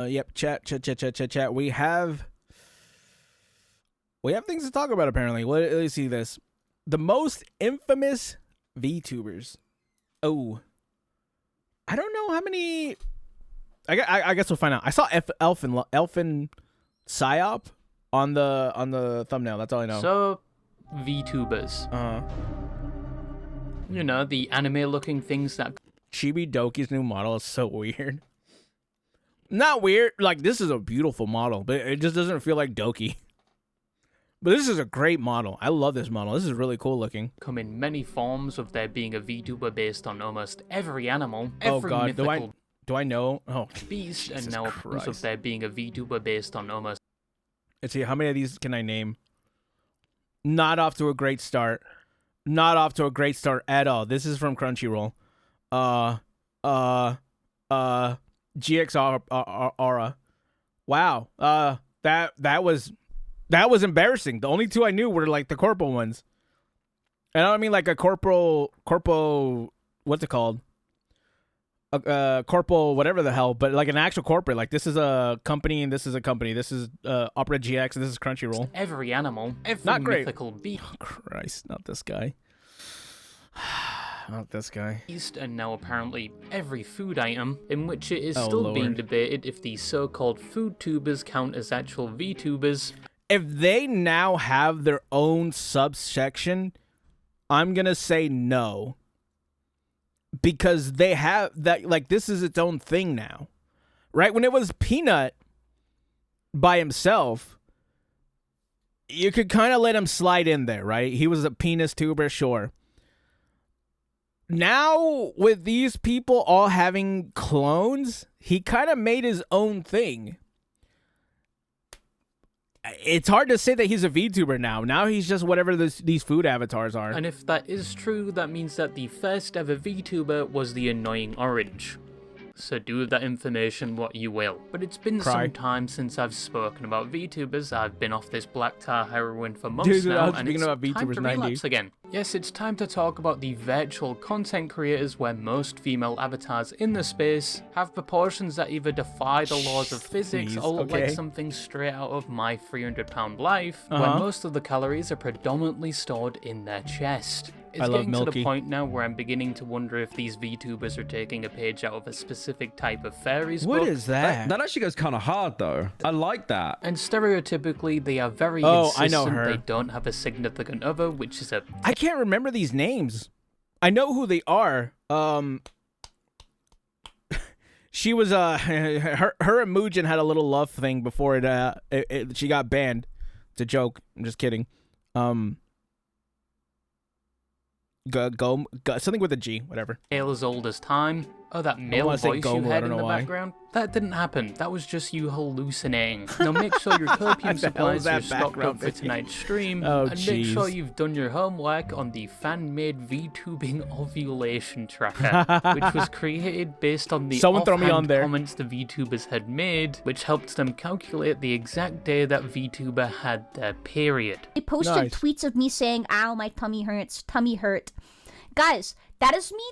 Yep. Chat. We have things to talk about apparently. Let's see this. The most infamous VTubers. Oh, I don't know how many. I guess we'll find out. I saw ElfinPsyop on the thumbnail. That's all I know. So, VTubers. You know, the anime-looking things that. Chibi Doki's new model is so weird. Not weird. Like, this is a beautiful model, but it just doesn't feel like Doki. But this is a great model. I love this model. This is really cool looking. Come in many forms of there being a VTuber based on almost every animal, every mythical do I know? Oh, beast, Jesus and now Christ. of there being a VTuber based on almost. Let's see, how many of these can I name? Not off to a great start. Not off to a great start at all. This is from Crunchyroll. GX Aura. Wow. That was embarrassing. The only two I knew were like the corporal ones. And I don't mean like a corporal, what's it called? Corporal, whatever the hell, but like an actual corporate. Like this is a company and this is a company. This is Opera GX and this is Crunchyroll. Every animal, every not great. mythical beast. Oh, Christ, not this guy. Not this guy. And now apparently every food item, in which it is still Lord. being debated if these so-called food tubers count as actual VTubers. If they now have their own subsection, I'm gonna say no. Because they have that, like, this is its own thing now. Right? When it was Peanut by himself, you could kind of let him slide in there, right? He was a penis tuber, sure. Now, with these people all having clones, he kind of made his own thing. It's hard to say that he's a VTuber now. Now he's just whatever these food avatars are. And if that is true, that means that the first ever VTuber was the annoying orange. So do with that information what you will. But it's been some time since I've spoken about VTubers. I've been off this black tar heroin for months now, and it's time to relapse again. Yes, it's time to talk about the virtual content creators where most female avatars in the space have proportions that either defy the laws of physics or look like something straight out of My 300-Pound Life, where most of the calories are predominantly stored in their chest. It's getting to the point now where I'm beginning to wonder if these VTubers are taking a page out of a specific type of fairies book. What is that? That actually goes kind of hard, though. I like that. And stereotypically, they are very insistent. I know her. They don't have a significant other, which is a... I can't remember these names. I know who they are. She was her and Mugen had a little love thing before she got banned. It's a joke. I'm just kidding. Go something with a G, whatever. Tale as old as time. Oh, that male voice you had in the background? That didn't happen. That was just you hallucinating. Now make sure your copium supplies are stocked up for tonight's stream, and make sure you've done your homework on the fan-made VTubing ovulation tracker, which was created based on the comments the VTubers had made, which helped them calculate the exact day that VTuber had their period. They posted tweets of me saying, "Ow, my tummy hurts, tummy hurt." Guys, that is me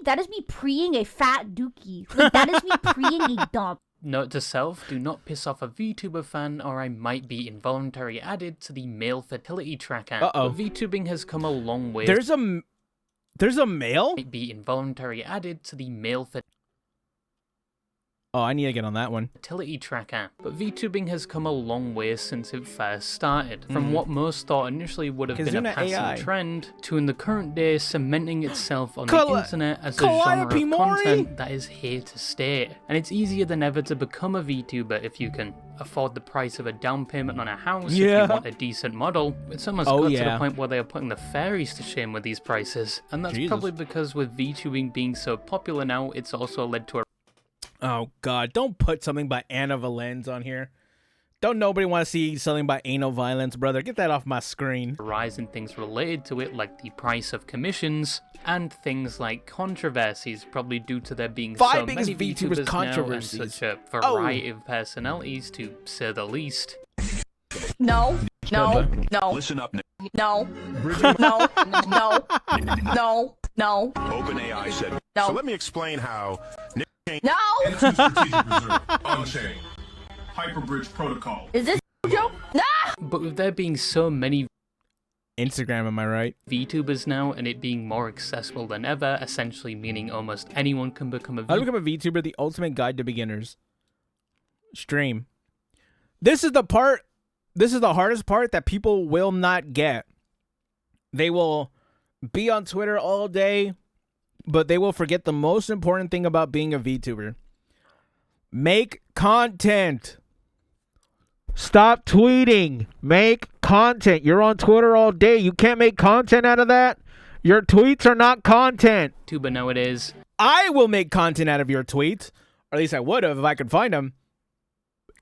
preeing a fat dookie. Like, that is me preeing a dump. Note to self, do not piss off a VTuber fan or I might be involuntarily added to the male fertility tracker. Uh-oh. But VTubing has come a long way. There's a male? Might be involuntarily added to the male fertility Oh, I need to get on that one. Fertility tracker. But VTubing has come a long way since it first started. From what most thought initially would have been a passing trend, to in the current day cementing itself on the internet as a genre of content that is here to stay. And it's easier than ever to become a VTuber if you can afford the price of a down payment on a house, if you want a decent model. It's almost got to the point where they are putting the fairies to shame with these prices. And that's probably because with VTubing being so popular now, it's also led to a... Oh, God. Don't put something by Anna Valens on here. Don't nobody want to see something by anal violence, brother. Get that off my screen. Rise in things related to it, like the price of commissions, and things like controversies, probably due to there being so many VTubers now and such a variety of personalities, to say the least. No. Listen up, Nick. No. OpenAI said. No. So let me explain how Nick No! Unchained. Hyperbridge Protocol. Is this a joke? But with there being so many Instagram, am I right? VTubers now, and it being more accessible than ever, essentially meaning almost anyone can become a How to become a VTuber, the ultimate guide to beginners. Stream. This is the hardest part that people will not get. They will be on Twitter all day, but they will forget the most important thing about being a VTuber. Make content. Stop tweeting. Make content. You're on Twitter all day. You can't make content out of that. Your tweets are not content. YouTuber nowadays. I will make content out of your tweets. Or at least I would have if I could find them.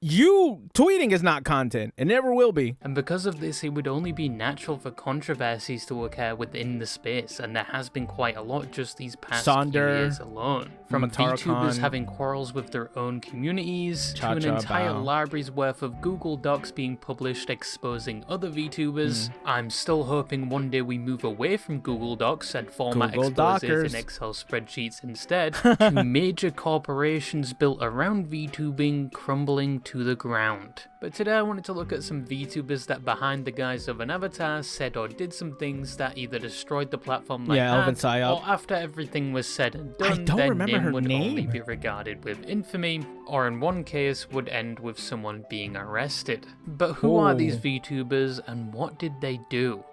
You tweeting is not content. It never will be. And because of this, it would only be natural for controversies to occur within the space, and there has been quite a lot just these past few years alone. From VTubers having quarrels with their own communities, to an entire library's worth of Google Docs being published exposing other VTubers. I'm still hoping one day we move away from Google Docs and format exposés in Excel spreadsheets instead, to major corporations built around VTubing crumbling to the ground. But today I wanted to look at some VTubers that behind the guise of an avatar said or did some things that either destroyed the platform like that, ElfinPsyop. or after everything was said and done, their name would only be regarded with infamy, or in one case would end with someone being arrested. But who are these VTubers and what did they do?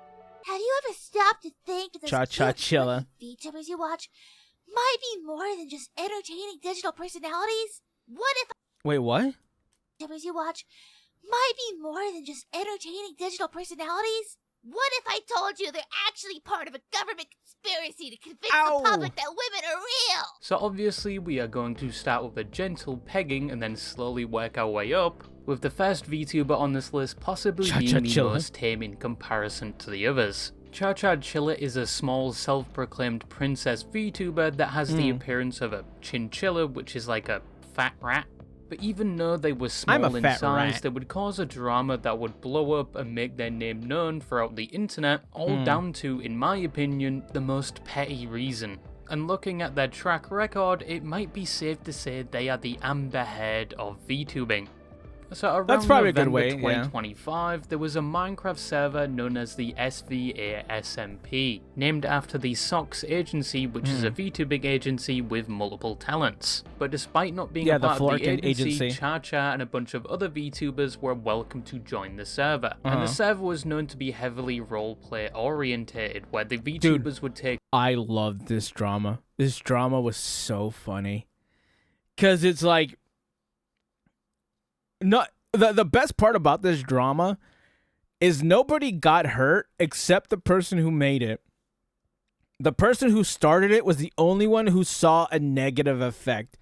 Have you ever stopped to think that ChaChaChilla. VTubers you watch might be more than just entertaining digital personalities? What if Wait, what? VTubers you watch might be more than just entertaining digital personalities? What if I told you they're actually part of a government conspiracy to convince the public that women are real? So obviously we are going to start with a gentle pegging and then slowly work our way up, with the first VTuber on this list possibly being the most tame in comparison to the others. ChaChaChilla is a small self-proclaimed princess VTuber that has the appearance of a chinchilla, which is like a fat rat. But even though they were small in size, they would cause a drama that would blow up and make their name known throughout the internet, all down to, in my opinion, the most petty reason. And looking at their track record, it might be safe to say they are the Amber Heard of VTubing. So around November 2025, there was a Minecraft server known as the EeveeA SMP, named after the SOX agency, which is a VTubing agency with multiple talents. But despite not being a part of the agency, ChaCha and a bunch of other VTubers were welcome to join the server. And the server was known to be heavily roleplay orientated, where the VTubers would take... I loved this drama. This drama was so funny. Because it's like... No, the best part about this drama is nobody got hurt except the person who made it. The person who started it was the only one who saw a negative effect.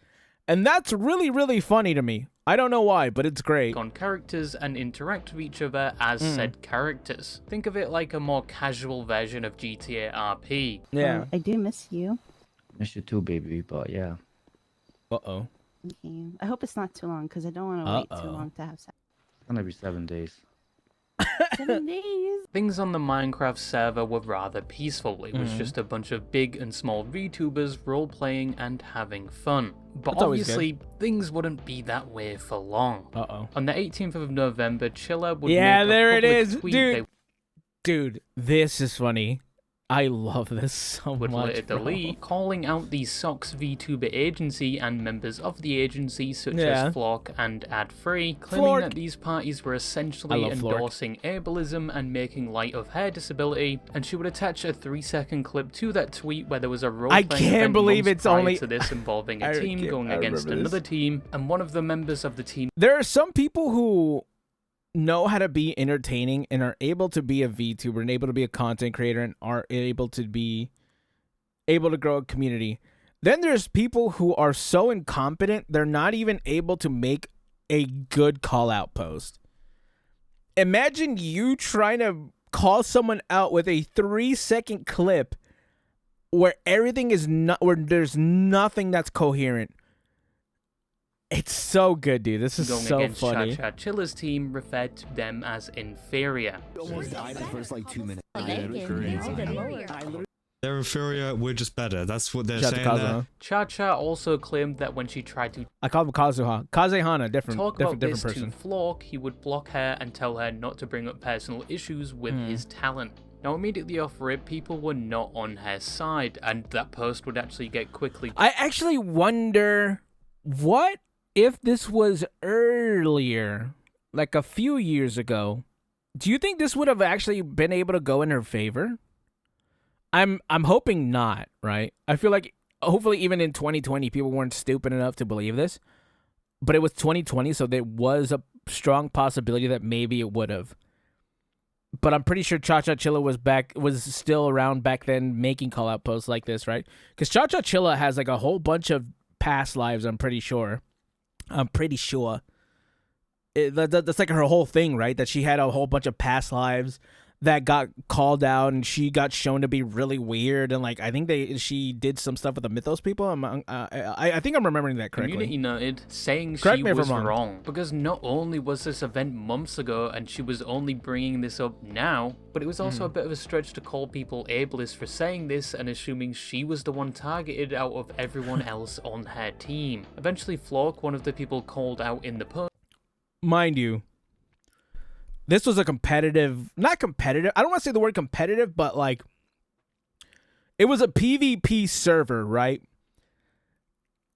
And that's really, really funny to me. I don't know why, but it's great. On characters and interact with each other as said characters. Think of it like a more casual version of GTA RP. Yeah. I do miss you. Miss you too, baby, but yeah. Uh-oh. Okay. I hope it's not too long because I don't want to wait too long to have sex. It's gonna be 7 days. 7 days. Things on the Minecraft server were rather peaceful. It was just a bunch of big and small VTubers role-playing and having fun. But That's obviously, things wouldn't be that way for long. Uh-oh. On the 18th of November, Chilla would yeah, make there a it public is, tweet dude, this is funny. I love this so would much, later delete, calling out the SOX VTuber agency and members of the agency such as Flork and Ad3, claiming that these parties were essentially endorsing ableism and making light of her disability, and she would attach a 3-second clip to that tweet where there was a role-playing event months prior to this involving a team going against another team, and one of the members of the team... There are some people who know how to be entertaining and are able to be a VTuber and able to be a content creator and are able to grow a community. Then there's people who are so incompetent they're not even able to make a good call out post. Imagine you trying to call someone out with a 3-second clip where everything is not, where there's nothing that's coherent. It's so good, dude. This is going so against funny. ChaChaChilla's team referred to them as inferior. Almost died in the first like 2 minutes. They're inferior, we're just better. That's what they're saying there. ChaCha also claimed that when she tried to I call him Kazuha. Kazehana, different person. To Flork, he would block her and tell her not to bring up personal issues with his talent. Now, immediately off rip, people were not on her side, and that post would actually get quickly. I actually wonder, what if this was earlier, like a few years ago? Do you think this would have actually been able to go in her favor? I'm hoping not, right? I feel like hopefully even in 2020 people weren't stupid enough to believe this. But it was 2020, so there was a strong possibility that maybe it would have. But I'm pretty sure ChaChaChilla was still around back then making call-out posts like this, right? Because ChaChaChilla has like a whole bunch of past lives, I'm pretty sure. That's like her whole thing, right? That she had a whole bunch of past lives that got called out, and she got shown to be really weird, and like I think she did some stuff with the Mythos people. I think I'm remembering that correctly. Community noted saying she was wrong because not only was this event months ago and she was only bringing this up now, but it was also a bit of a stretch to call people ableist for saying this and assuming she was the one targeted out of everyone else on her team. Eventually, Flork, one of the people called out in the post, mind you, this was a not competitive, I don't want to say the word competitive, but like, it was a PvP server, right?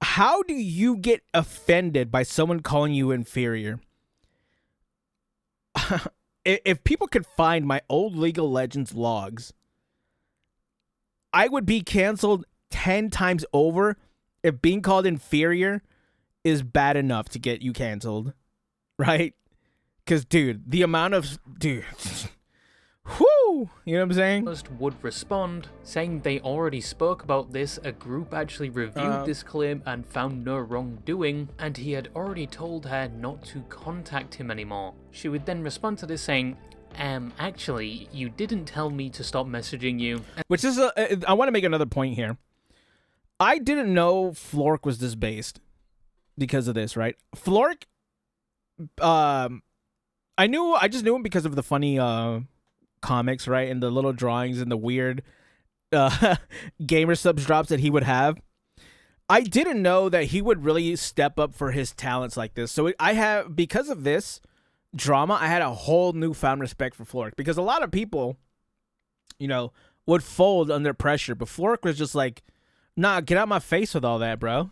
How do you get offended by someone calling you inferior? If people could find my old League of Legends logs, I would be canceled 10 times over if being called inferior is bad enough to get you canceled, right? Because, dude, the amount of... Dude. Whoo! You know what I'm saying? Most would respond, saying they already spoke about this, a group actually reviewed this claim and found no wrongdoing, and he had already told her not to contact him anymore. She would then respond to this saying, actually, you didn't tell me to stop messaging you. Which is I want to make another point here. I didn't know Flork was this based because of this, right? Flork, I just knew him because of the funny comics, right? And the little drawings and the weird gamer subs drops that he would have. I didn't know that he would really step up for his talents like this. So because of this drama, I had a whole newfound respect for Flork, because a lot of people, you know, would fold under pressure, but Flork was just like, nah, get out my face with all that, bro.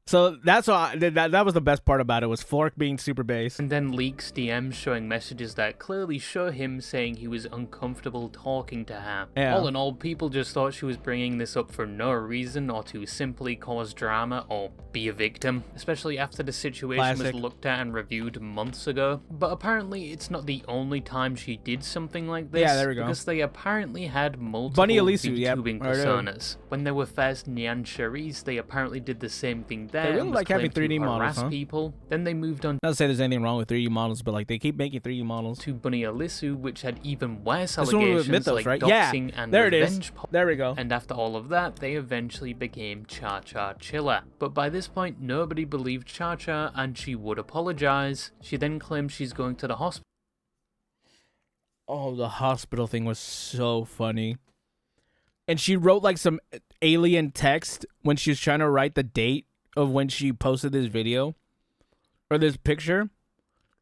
So that's why that was the best part about it, was Flork being super base. And then leaks DMs showing messages that clearly show him saying he was uncomfortable talking to her. Yeah. All in all, people just thought she was bringing this up for no reason or to simply cause drama or be a victim, especially after the situation was looked at and reviewed months ago. But apparently it's not the only time she did something like this. Yeah, there we go. Because they apparently had multiple VTubing personas. When they were first Nyan Cherise, they apparently did the same thing. They really like having 3D models, huh? People. Then they moved on. Not to say there's anything wrong with 3D models, but like they keep making 3D models. To Bunny Alisu, which had even worse allegations Mythos, like right? doxing and there revenge. There we go. And after all of that, they eventually became ChaChaChilla. But by this point, nobody believed ChaCha, and she would apologize. She then claimed she's going to the hospital. Oh, the hospital thing was so funny. And she wrote like some alien text when she was trying to write the date of when she posted this video or this picture,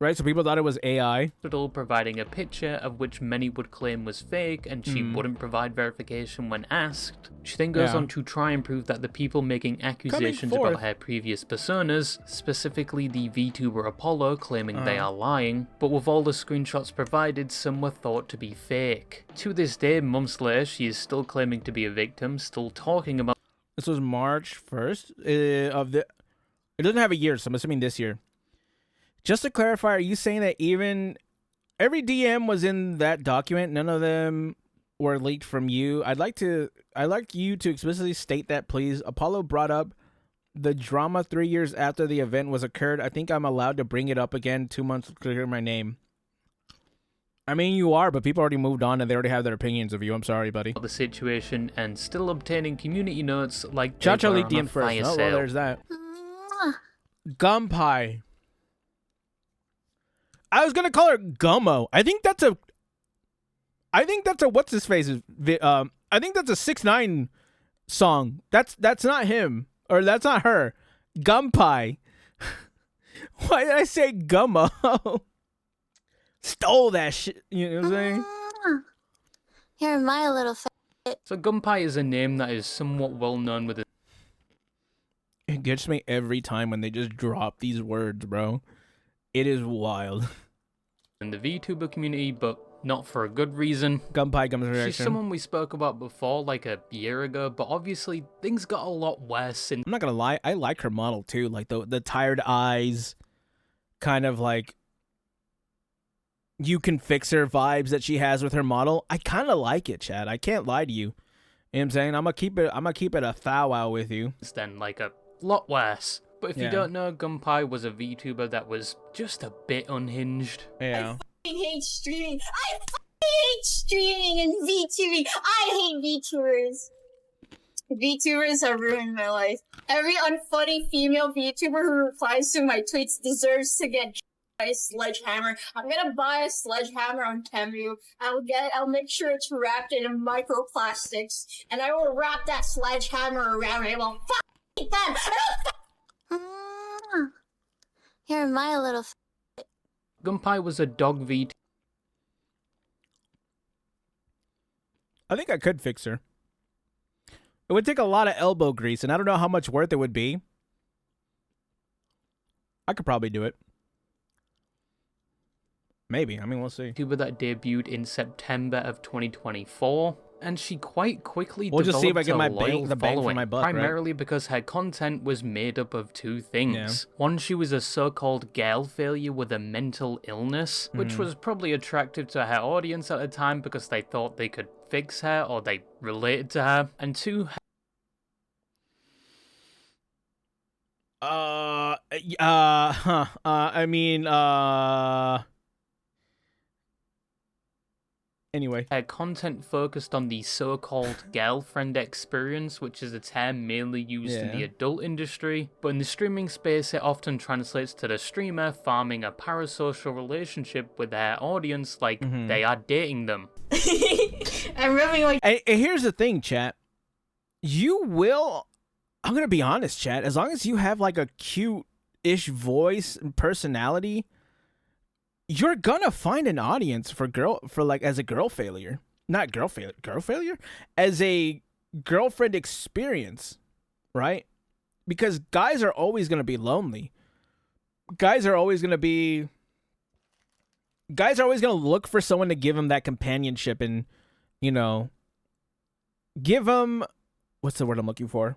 right? So people thought it was AI. Providing a picture of which many would claim was fake, and she wouldn't provide verification when asked. She then goes on to try and prove that the people making accusations about her previous personas, specifically the VTuber Apollo, claiming they are lying, but with all the screenshots provided, some were thought to be fake. To this day, months later, she is still claiming to be a victim, still talking about... This was March 1st it doesn't have a year, so I'm assuming this year. Just to clarify, are you saying that even every DM was in that document, none of them were leaked from you? I'd like you to explicitly state that, please. Apollo brought up the drama 3 years after the event was occurred. I think I'm allowed to bring it up again 2 months to clear my name. I mean, you are, but people already moved on and they already have their opinions of you. I'm sorry, buddy. The situation and still obtaining community notes like ChaCha leaked DM first. Oh, well, there's that. Gumpai. I was gonna call her Gummo. I think that's a what's his face. I I think that's a 6ix9ine song. That's not him, or that's not her. Gumpai. Why did I say Gummo? Stole that shit. You know what I'm saying? You're my little. So Gumpai is a name that is somewhat well known within. It gets me every time when they just drop these words, bro. It is wild. In the VTuber community, but not for a good reason. Gumpai comes reaction. She's someone we spoke about before, like a year ago, but obviously things got a lot worse since. I'm not gonna lie, I like her model too. Like the tired eyes, kind of like you can fix her vibes that she has with her model. I kind of like it, Chad. I can't lie to you. You know what I'm saying? I'm gonna keep it a thou wow with you. Then like a lot worse. But if you don't know, Gumpai was a VTuber that was just a bit unhinged. Yeah. I hate streaming. I hate streaming and VTubing. I hate VTubers. VTubers have ruined my life. Every unfunny female VTuber who replies to my tweets deserves to get by a sledgehammer. I'm gonna buy a sledgehammer on Temu. I'll make sure it's wrapped in microplastics, and I will wrap that sledgehammer around it. I will fuck them. You're my little. Gumpai was a dog VTuber. I think I could fix her. It would take a lot of elbow grease, and I don't know how much worth it would be. I could probably do it. Maybe. I mean, we'll see. VTuber that debuted in September of 2024, and she quite quickly we'll just see if I get a my loyal the bang for following, my buck, primarily right? because her content was made up of two things. Yeah. One, she was a so-called girl failure with a mental illness, which was probably attractive to her audience at the time because they thought they could fix her or they related to her. And two, anyway. her content focused on the so-called girlfriend experience, which is a term mainly used in the adult industry, but in the streaming space it often translates to the streamer farming a parasocial relationship with their audience like they are dating them. I'm really like. And here's the thing, chat. I'm gonna be honest, chat. As long as you have like a cute-ish voice and personality, you're gonna find an audience as a girl failure. Not girl failure? As a girlfriend experience, right? Because guys are always gonna be lonely. Guys are always gonna look for someone to give them that companionship and, you know, give them, what's the word I'm looking for?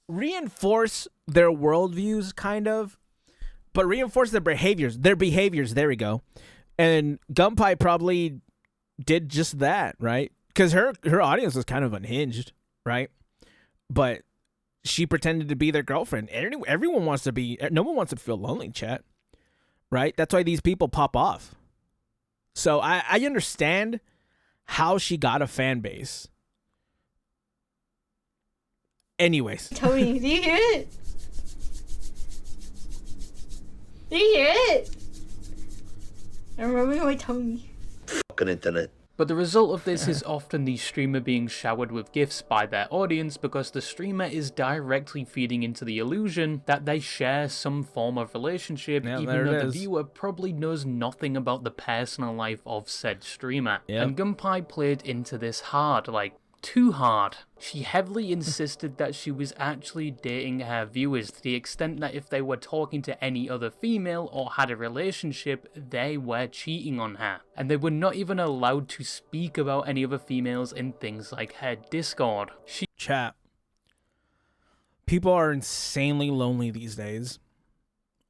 Reinforce their worldviews, kind of. But reinforce their behaviors. There we go. And Gumpai probably did just that, right? Because her audience was kind of unhinged, right? But she pretended to be their girlfriend. Everyone wants to be... No one wants to feel lonely, chat. Right? That's why these people pop off. So I understand how she got a fan base. Anyways. Tony, do you hear it? Do you hear it? I'm rubbing my tummy. Fucking internet. But the result of this is often the streamer being showered with gifts by their audience because the streamer is directly feeding into the illusion that they share some form of relationship, even though the viewer probably knows nothing about the personal life of said streamer. And Gumpai played into this hard, like, too hard. She heavily insisted that she was actually dating her viewers to the extent that if they were talking to any other female or had a relationship, they were cheating on her. And they were not even allowed to speak about any other females in things like her Discord. Chat. People are insanely lonely these days.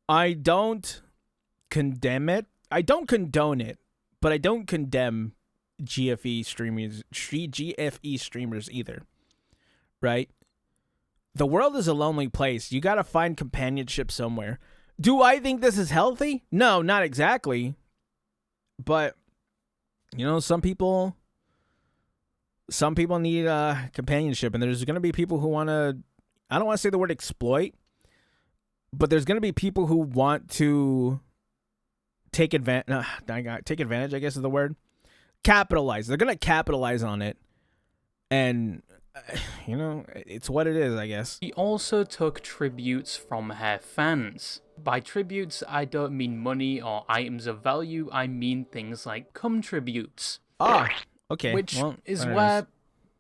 I don't condemn it. I don't condone it, but I don't condemn GFE streamers either, right? The world is a lonely place. You gotta find companionship somewhere. Do I think this is healthy? No, not exactly. But you know, some people need companionship, and there's gonna be people who want to. I don't want to say the word exploit, but there's gonna be people who want to take advantage. I guess is the word. capitalize. They're gonna capitalize on it, and you know, it's what it is, I guess. She also took tributes from her fans. By tributes, I don't mean money or items of value. I mean things like cum tributes. Ah, okay. Which well, is where,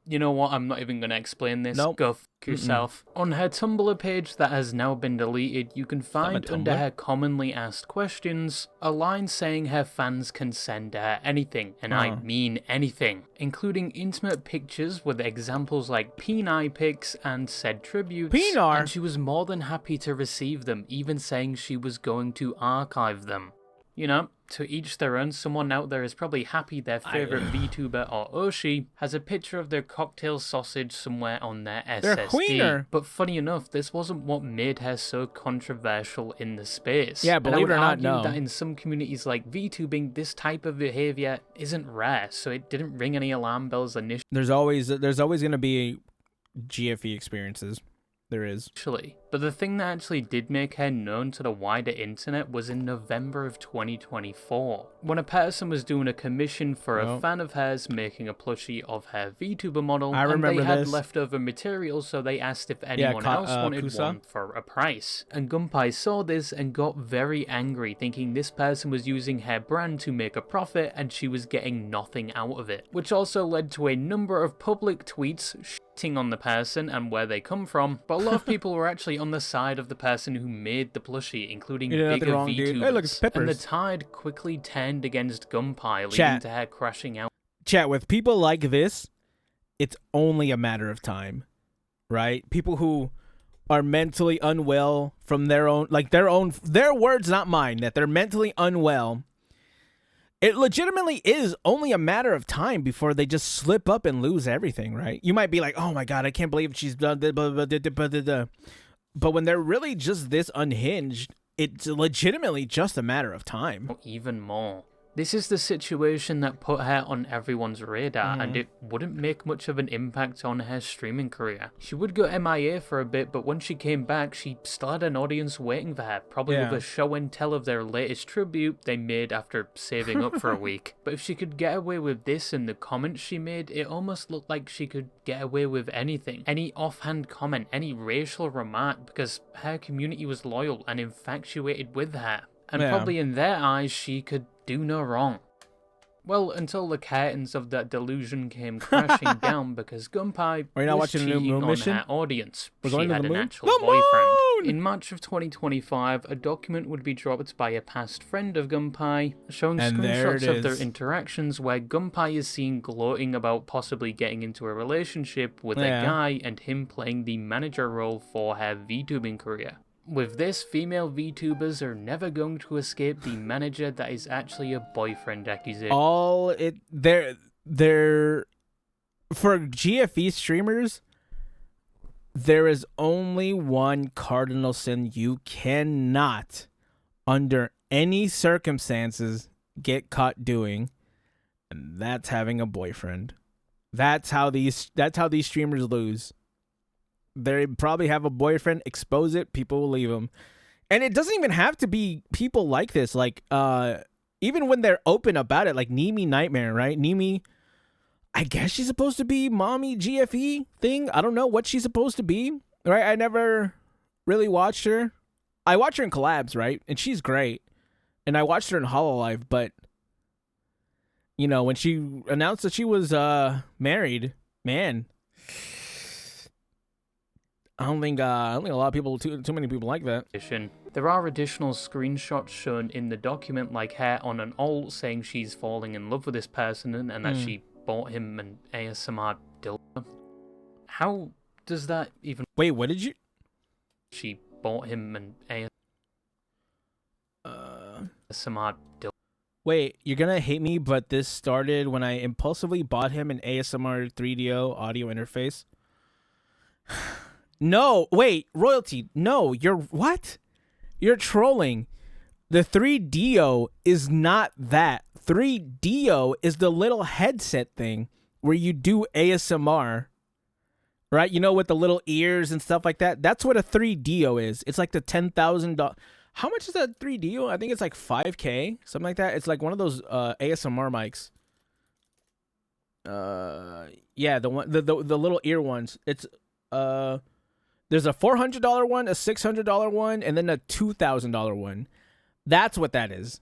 you know what, I'm not even going to explain this. Nope. Go f*** yourself. On her Tumblr page that has now been deleted, you can find under her commonly asked questions a line saying her fans can send her anything, and I mean anything, including intimate pictures with examples like peni pics and said tributes. Penar? And she was more than happy to receive them, even saying she was going to archive them. You know, to each their own. Someone out there is probably happy their favourite VTuber or Oshi has a picture of their cocktail sausage somewhere on their SSD. Queener. But funny enough, this wasn't what made her so controversial in the space. Yeah, And I believe would it or not, argue no. that in some communities like VTubing, this type of behaviour isn't rare, so it didn't ring any alarm bells initially. There's always going to be GFE experiences. There is. But the thing that actually did make her known to the wider internet was in November of 2024, when a person was doing a commission for a fan of hers making a plushie of her VTuber model, and they had leftover material, so they asked if anyone else wanted Kusa? one for a price. And Gumpai saw this and got very angry, thinking this person was using her brand to make a profit and she was getting nothing out of it, which also led to a number of public tweets shitting on the person and where they come from, but a lot of people were actually on the side of the person who made the plushie, including bigger VTubers, hey, look, it's and the tide quickly turned against Gumpai, leading Chat. to her crashing out. Chat, with people like this, it's only a matter of time, right? People who are mentally unwell from their words, not mine, that they're mentally unwell. It legitimately is only a matter of time before they just slip up and lose everything, right? You might be like, oh my God, I can't believe she's done blah, blah, blah, blah, blah, blah. But when they're really just this unhinged, it's legitimately just a matter of time. Even more. This is the situation that put her on everyone's radar, and it wouldn't make much of an impact on her streaming career. She would go MIA for a bit, but when she came back, she still had an audience waiting for her, probably with a show and tell of their latest tribute they made after saving up for a week. But if she could get away with this in the comments she made, it almost looked like she could get away with anything. Any offhand comment, any racial remark, because her community was loyal and infatuated with her. And probably in their eyes, she could do no wrong. Well, until the curtains of that delusion came crashing down because Gumpai was cheating on her audience. She had an actual boyfriend. In March of 2025, a document would be dropped by a past friend of Gumpai, showing screenshots of their interactions where Gumpai is seen gloating about possibly getting into a relationship with a guy and him playing the manager role for her VTubing career. With this, female VTubers are never going to escape the manager that is actually a boyfriend accusation. For GFE streamers, there is only one cardinal sin you cannot, under any circumstances, get caught doing, and that's having a boyfriend. That's how these streamers lose. They probably have a boyfriend, expose it, people will leave them. And it doesn't even have to be people like this. Like, even when they're open about it, like Nimi Nightmare, right? Nimi, I guess she's supposed to be mommy GFE thing. I don't know what she's supposed to be, right? I never really watched her. I watch her in collabs, right? And she's great. And I watched her in HoloLive, but, you know, when she announced that she was married, man, I don't think a lot of people, too many people like that. There are additional screenshots shown in the document, like her on an alt saying she's falling in love with this person and that she bought him an ASMR dildo. How does that even... Wait, what did you... She bought him an ASMR dildo. Wait, you're gonna hate me, but this started when I impulsively bought him an ASMR 3DO audio interface. No, wait, royalty. No, you're what? You're trolling. The 3DO is not that. 3DO is the little headset thing where you do ASMR, right? You know, with the little ears and stuff like that. That's what a 3DO is. It's like the $10,000. How much is that 3DO? I think it's like $5K, something like that. It's like one of those ASMR mics. Yeah, the one the little ear ones. It's there's a $400 one, a $600 one, and then a $2,000 one. That's what that is.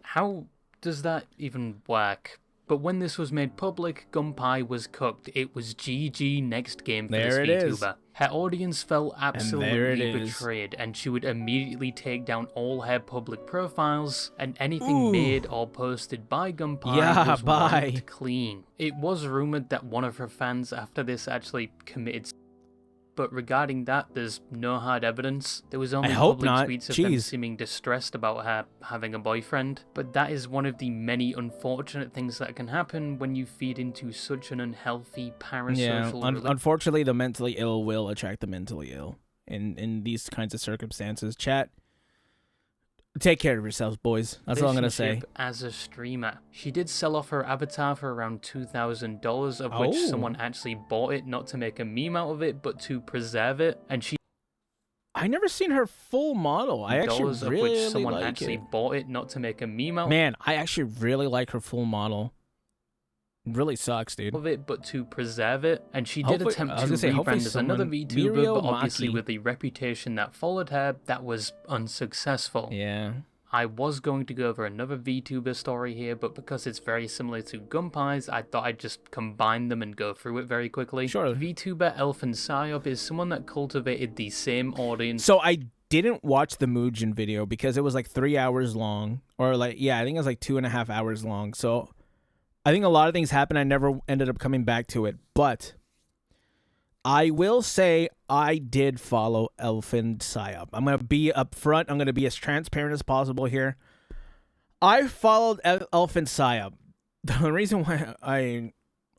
How does that even work? But when this was made public, Gumpai was cooked. It was GG next game for this VTuber. Her audience felt absolutely betrayed, and she would immediately take down all her public profiles, and anything made or posted by Gumpai was wiped clean. It was rumored that one of her fans after this actually committed, but regarding that, there's no hard evidence. There was only public tweets of them seeming distressed about her having a boyfriend. But that is one of the many unfortunate things that can happen when you feed into such an unhealthy parasocial unfortunately, the mentally ill will attract the mentally ill in these kinds of circumstances. Chat, take care of yourselves, boys. That's all I'm gonna say. As a streamer, she did sell off her avatar for around $2,000, of which someone actually bought it not to make a meme out of it, but to preserve it. And I never seen her full model. I actually really bought it not to make a meme out. Man, I actually really like her full model. It really sucks, dude. Of it, but to preserve it, and she did attempt to rebrand as another VTuber, but obviously with the reputation that followed her, that was unsuccessful. Yeah. I was going to go over another VTuber story here, but because it's very similar to Gumpai's, I thought I'd just combine them and go through it very quickly. Sure. VTuber ElfinPsyop is someone that cultivated the same audience. So I didn't watch the Muujin video because it was like 3 hours long, or like, yeah, I think it was like 2.5 hours long. So I think a lot of things happened. I never ended up coming back to it, but I will say I did follow ElfinPsyop. I'm going to be upfront. I'm going to be as transparent as possible here. I followed ElfinPsyop. The reason why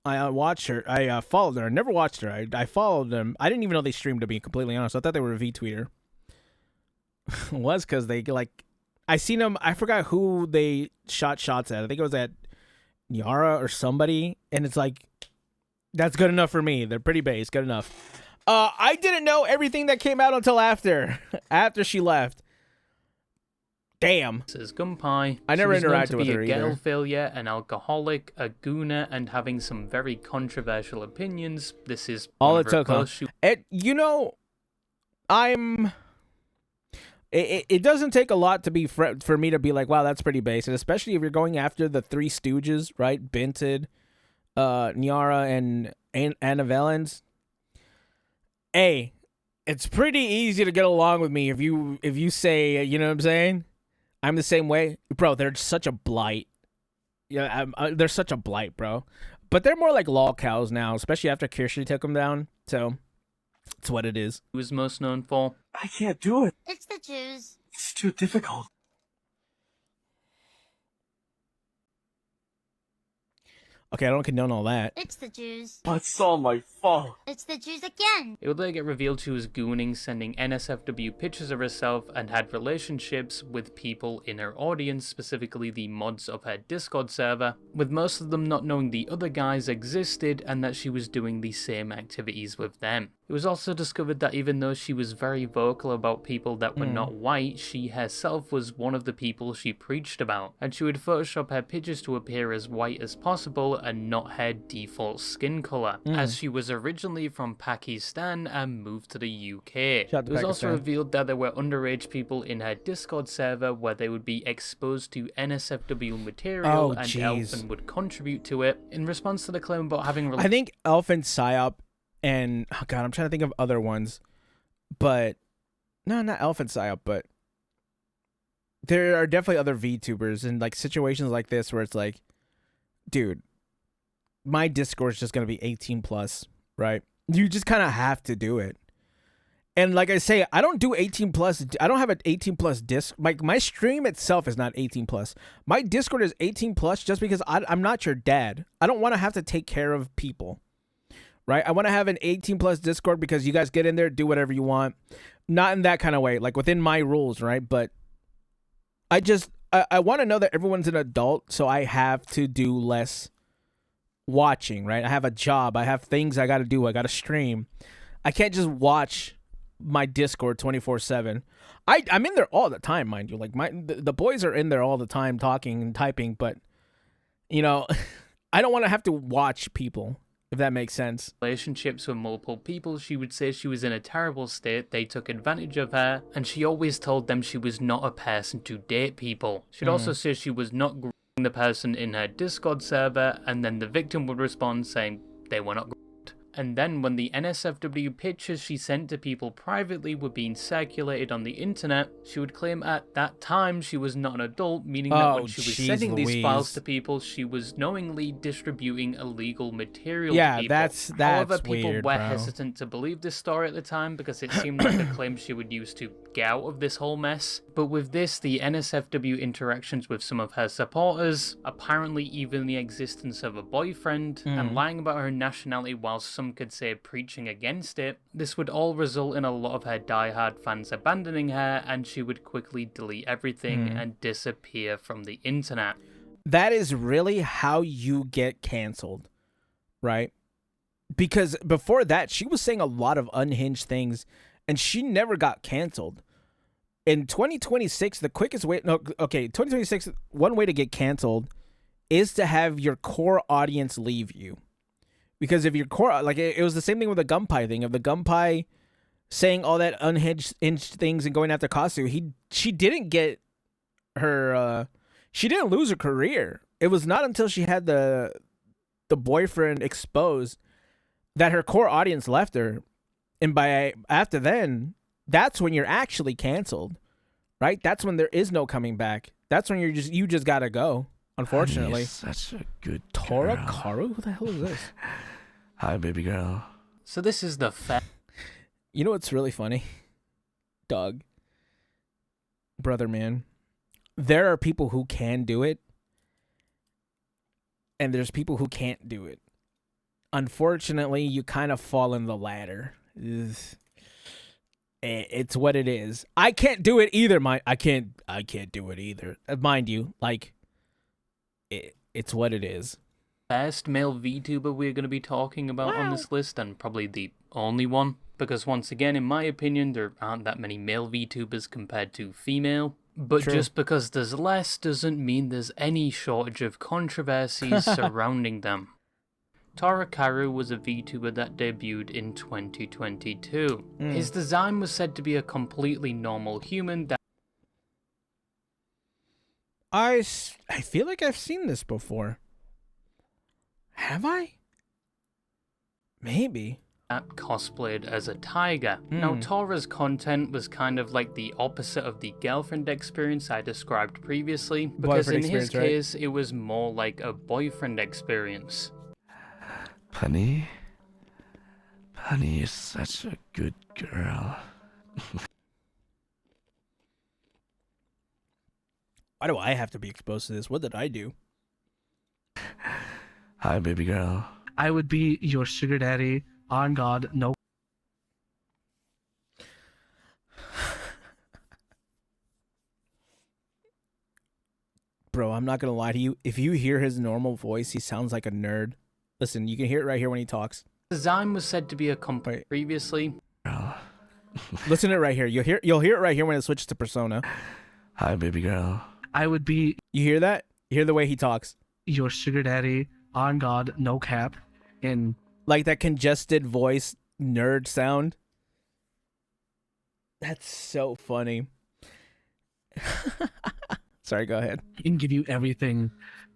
I watched her, I followed her. I never watched her. I followed them. I didn't even know they streamed, to be completely honest. I thought they were a V-tweeter. Was because they, like, I seen them. I forgot who they shot shots at. I think it was at Yara or somebody, and it's like, that's good enough for me. They're pretty base, good enough. I didn't know everything that came out until after she left. Damn. This is Gumpai. I never interacted with her either. She was known to be a girl failure, an alcoholic, a gooner, and having some very controversial opinions. This is all it took. You know, It doesn't take a lot to be for me to be like, wow, that's pretty basic, especially if you're going after the Three Stooges, right? Binted, Nyara, and Anna Valens. Hey, it's pretty easy to get along with me if you say, you know what I'm saying? I'm the same way, bro. They're such a blight. Yeah, they're such a blight, bro. But they're more like lol cows now, especially after Kirsty took them down. So it's what it is. He was most known for. I can't do it. It's the Jews. It's too difficult. Okay, I don't condone all that. It's the Jews. But it's all my fault. It's the Jews again. It would later get revealed she was gooning, sending NSFW pictures of herself, and had relationships with people in her audience, specifically the mods of her Discord server, with most of them not knowing the other guys existed and that she was doing the same activities with them. It was also discovered that even though she was very vocal about people that were not white, she herself was one of the people she preached about, and she would Photoshop her pictures to appear as white as possible and not her default skin color, as she was originally from Pakistan and moved to the UK. It was also revealed that there were underage people in her Discord server where they would be exposed to NSFW material and Elfin would contribute to it. In response to the claim about having... I think ElfinPsyop and, oh god, I'm trying to think of other ones, but no, not ElfinPsyop, but there are definitely other VTubers in like situations like this where it's like, dude, my Discord is just gonna be 18 plus, right? You just kind of have to do it. And like I say, I don't do 18 plus. I don't have an 18 plus disc. My stream itself is not 18 plus. My Discord is 18 plus just because I'm not your dad. I don't want to have to take care of people. Right? I want to have an 18 plus Discord because you guys get in there, do whatever you want. Not in that kind of way, like within my rules, right? But I want to know that everyone's an adult, so I have to do less watching, right? I have a job. I have things I got to do. I got to stream. I can't just watch my Discord 24/7. I'm in there all the time, mind you. Like the boys are in there all the time talking and typing, but You know, I don't want to have to watch people, if that makes sense. Relationships with multiple people, she would say she was in a terrible state, they took advantage of her, and she always told them she was not a person to date people. She'd also say she was not grooming the person in her Discord server, and then the victim would respond saying they were not groomed. And then when the NSFW pictures she sent to people privately were being circulated on the internet, she would claim at that time she was not an adult, meaning that when she was sending these files to people, she was knowingly distributing illegal material to people. That's However, people weird, were bro. hesitant to believe this story at the time because it seemed like a claim she would use to get out of this whole mess. But with this, the NSFW interactions with some of her supporters, apparently even the existence of a boyfriend, and lying about her nationality while some could say preaching against it, this would all result in a lot of her diehard fans abandoning her, and she would quickly delete everything and disappear from the internet. That is really how you get canceled, right? Because before that, she was saying a lot of unhinged things, and she never got canceled. In 2026, the quickest way... 2026, one way to get canceled is to have your core audience leave you. Because if your core, like it was the same thing with the Gumpai thing. Of the Gumpai saying all that unhinged things and going after Kasu, she didn't get her, she didn't lose her career. It was not until she had the boyfriend exposed that her core audience left her, and after then, that's when you're actually canceled, right? That's when there is no coming back. That's when you just gotta go. Unfortunately. Such a good Tora girl. Karu? Who the hell is this? Hi, baby girl. So this is the You know what's really funny? Doug. Brother, man. There are people who can do it, and there's people who can't do it. Unfortunately, you kind of fall in the latter. It's what it is. I can't do it either. I can't do it either. Mind you, like... It's what it is. First male VTuber we're going to be talking about on this list, and probably the only one, because once again, in my opinion, there aren't that many male VTubers compared to female. But just because there's less doesn't mean there's any shortage of controversies surrounding them. Tora Karu was a VTuber that debuted in 2022. His design was said to be a completely normal human that I feel like I've seen this before. Have I? Maybe. That cosplayed as a tiger. Now, Tora's content was kind of like the opposite of the girlfriend experience I described previously, because in his case, it was more like a boyfriend experience. Punny is such a good girl. Why do I have to be exposed to this? What did I do? Hi, baby girl. I would be your sugar daddy. On God, no. Bro, I'm not going to lie to you. If you hear his normal voice, he sounds like a nerd. Listen, you can hear it right here when he talks. Design was said to be a complete previously. Listen to it right here. You'll hear it right here when it switches to persona. Hi, baby girl. I would be... You hear that? You hear the way he talks? Your sugar daddy, on God, no cap, and... Like that congested voice, nerd sound. That's so funny. Sorry, go ahead. And give you everything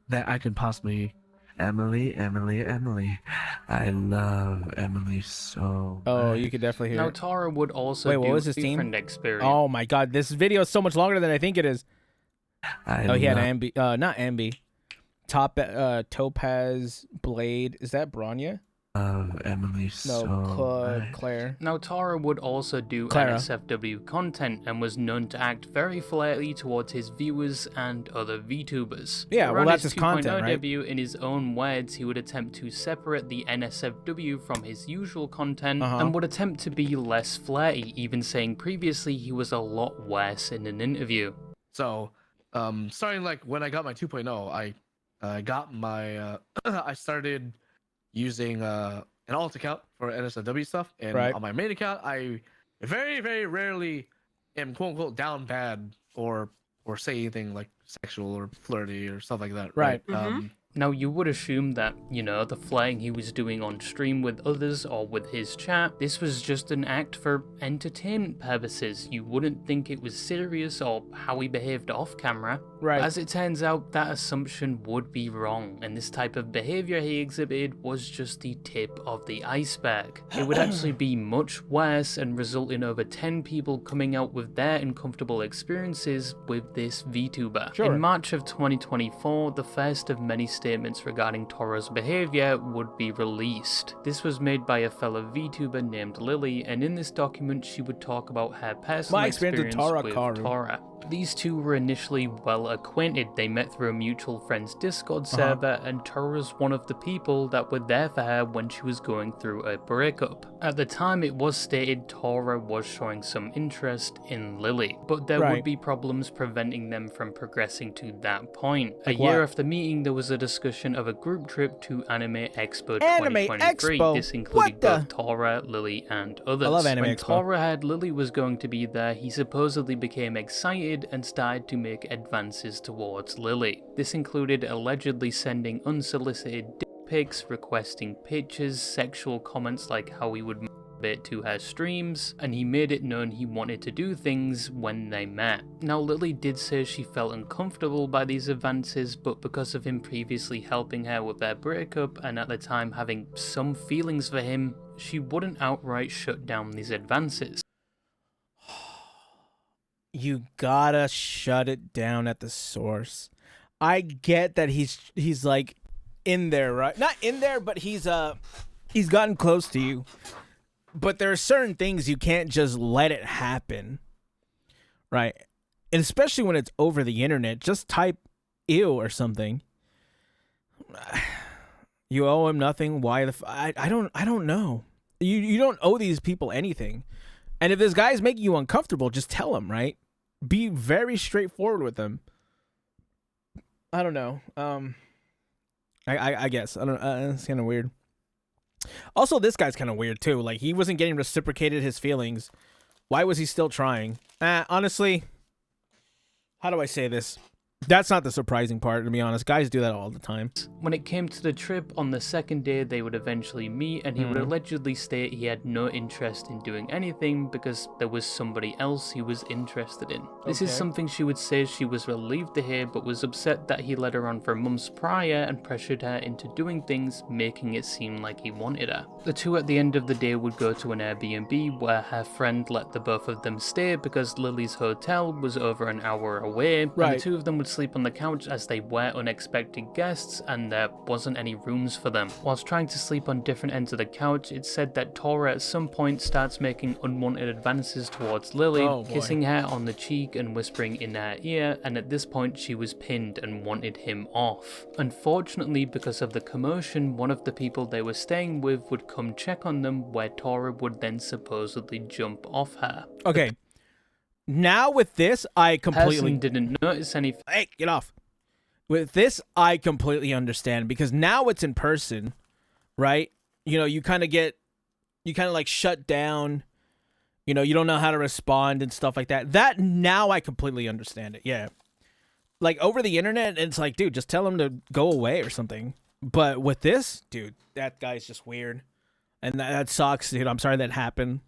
that I could possibly... Emily. I love Emily so much. Oh, you could definitely hear now, it. Tora would also Wait, do what was his boyfriend team? experience. Oh my god, this video is so much longer than I think it is. He had Ambi, not Ambi. Topaz, Blade. Is that Bronya? Emily Claire. Now, Tora would also do Clara. NSFW content and was known to act very flirty towards his viewers and other VTubers. Yeah, well, Around that's his his content, right? debut, in his own words, he would attempt to separate the NSFW from his usual content and would attempt to be less flirty, even saying previously he was a lot worse in an interview. So, starting like when I got my 2.0, I got my, I started using an alt account for NSFW stuff, and on my main account, I very, very rarely am quote unquote down bad or say anything like sexual or flirty or stuff like that. Right. Now, you would assume that, you know, the flirting he was doing on stream with others or with his chat, this was just an act for entertainment purposes. You wouldn't think it was serious or how he behaved off camera. Right. As it turns out, that assumption would be wrong, and this type of behavior he exhibited was just the tip of the iceberg. It would actually be much worse and result in over 10 people coming out with their uncomfortable experiences with this VTuber. Sure. In March of 2024, the first of many statements regarding Tora's behavior would be released. This was made by a fellow VTuber named Lily, and in this document she would talk about her personal experience with Tora. These two were initially well acquainted. They met through a mutual friend's Discord server, and Tora was one of the people that were there for her when she was going through a breakup. At the time, it was stated Tora was showing some interest in Lily, but there would be problems preventing them from progressing to that point. A year after meeting, there was a discussion of a group trip to Anime Expo 2023. This included both Tora, Lily, and others. I love Anime when Expo. Tora heard Lily was going to be there, he supposedly became excited and started to make advances towards Lily. This included allegedly sending unsolicited dick pics, requesting pictures, sexual comments like how he would masturbate to her streams, and he made it known he wanted to do things when they met. Now, Lily did say she felt uncomfortable by these advances, but because of him previously helping her with their breakup and at the time having some feelings for him, she wouldn't outright shut down these advances. You gotta shut it down at the source. I get that he's like in there, right? Not in there, but he's gotten close to you. But there are certain things you can't just let it happen, right? And especially when it's over the internet, just type "ew" or something. You owe him nothing. Why the? I don't know. You don't owe these people anything. And if this guy's making you uncomfortable, just tell him, right? Be very straightforward with him. I don't know. I guess. I don't. It's kind of weird. Also, this guy's kind of weird too. Like, he wasn't getting reciprocated his feelings. Why was he still trying? Honestly, how do I say this? That's not the surprising part, to be honest. Guys do that all the time. When it came to the trip, on the second day they would eventually meet, and he would allegedly state he had no interest in doing anything because there was somebody else he was interested in. This is something she would say she was relieved to hear, but was upset that he led her on for months prior and pressured her into doing things, making it seem like he wanted her. The two at the end of the day would go to an Airbnb where her friend let the both of them stay because Lily's hotel was over an hour away, and the two of them would sleep on the couch as they were unexpected guests and there wasn't any rooms for them. Whilst trying to sleep on different ends of the couch, it's said that Tora at some point starts making unwanted advances towards Lily, kissing her on the cheek and whispering in her ear, and at this point she was pinned and wanted him off. Unfortunately, because of the commotion, one of the people they were staying with would come check on them, where Tora would then supposedly jump off her. Okay. Now with this, I completely didn't notice anything. Hey, get off. With this, I completely understand because now it's in person, right? You know, you kind of like shut down. You know, you don't know how to respond and stuff like that. That now I completely understand it. Yeah. Like over the internet, it's like, dude, just tell him to go away or something. But with this, dude, that guy's just weird. And that sucks, dude. I'm sorry that happened.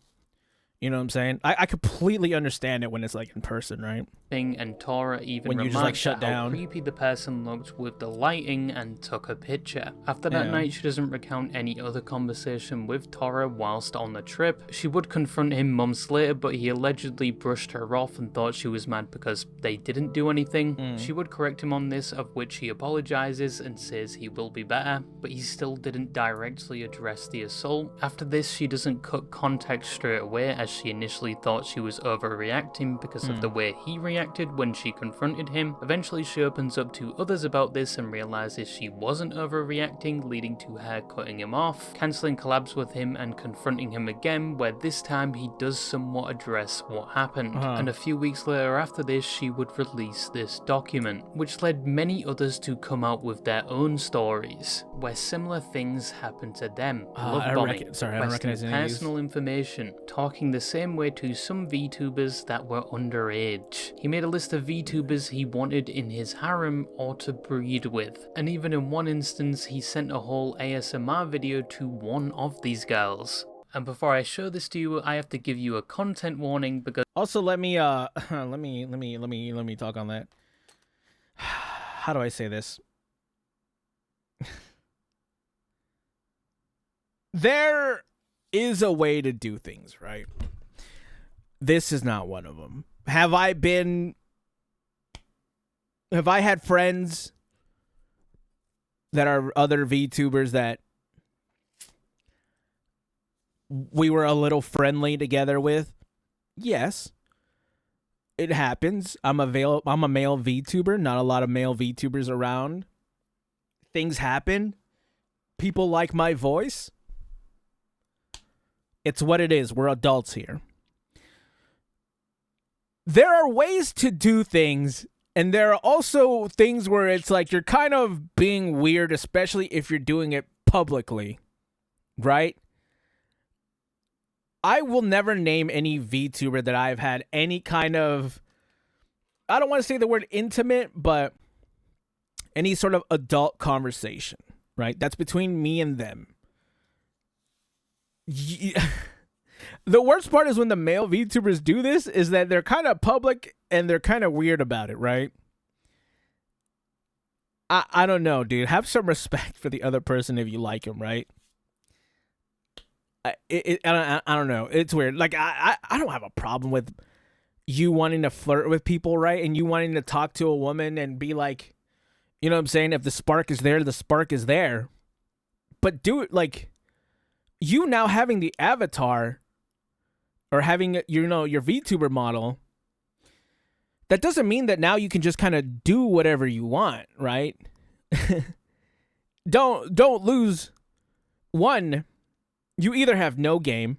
You know what I'm saying? I completely understand it when it's like in person, right? And Tora even when you just like shut down. How creepy the person looked with the lighting and took a picture. After that night, she doesn't recount any other conversation with Tora whilst on the trip. She would confront him months later, but he allegedly brushed her off and thought she was mad because they didn't do anything. She would correct him on this, of which he apologizes and says he will be better, but he still didn't directly address the assault. After this, she doesn't cut contact straight away, as she initially thought she was overreacting because of the way he reacted when she confronted him. Eventually, she opens up to others about this and realizes she wasn't overreacting, leading to her cutting him off, cancelling collabs with him and confronting him again, where this time he does somewhat address what happened. And a few weeks later after this, she would release this document, which led many others to come out with their own stories, where similar things happened to them. Love bombing, I don't recognize any of these. personal information, talking the same way to some VTubers that were underage. He made a list of VTubers he wanted in his harem or to breed with, and even in one instance he sent a whole ASMR video to one of these girls. And before I show this to you, I have to give you a content warning because also let me let me talk on that. How do I say this? There is a way to do things, right? This is not one of them. Have I had friends that are other VTubers that we were a little friendly together with? Yes. It happens. I'm a male VTuber, not a lot of male VTubers around. Things happen. People like my voice. It's what it is. We're adults here. There are ways to do things, and there are also things where it's like you're kind of being weird, especially if you're doing it publicly, right? I will never name any VTuber that I've had any kind of, I don't want to say the word intimate, but any sort of adult conversation, right? That's between me and them. The worst part is when the male VTubers do this is that they're kind of public and they're kind of weird about it, right? I don't know, dude. Have some respect for the other person if you like him, right? I don't know. It's weird. Like, I don't have a problem with you wanting to flirt with people, right? And you wanting to talk to a woman and be like, you know what I'm saying? If the spark is there, the spark is there. But do it like, you now having the avatar or having, you know, your VTuber model, that doesn't mean that now you can just kind of do whatever you want, right? Don't lose. One, you either have no game,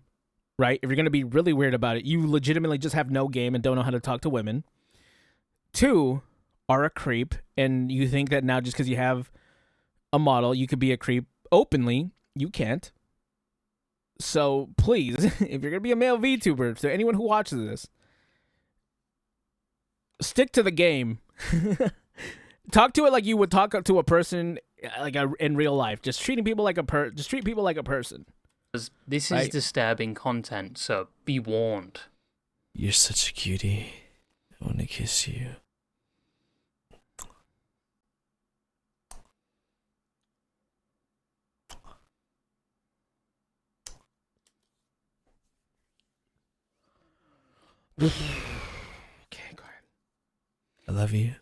right? If you're going to be really weird about it, you legitimately just have no game and don't know how to talk to women. Two, are a creep, and you think that now just because you have a model, you could be a creep openly. You can't. So please, if you're going to be a male VTuber, to anyone who watches this, stick to the game. Talk to it like you would talk to a person like in real life. Just treating people like just treat people like a person. This is disturbing content, so be warned. You're such a cutie. I want to kiss you. Okay, go ahead. I love you.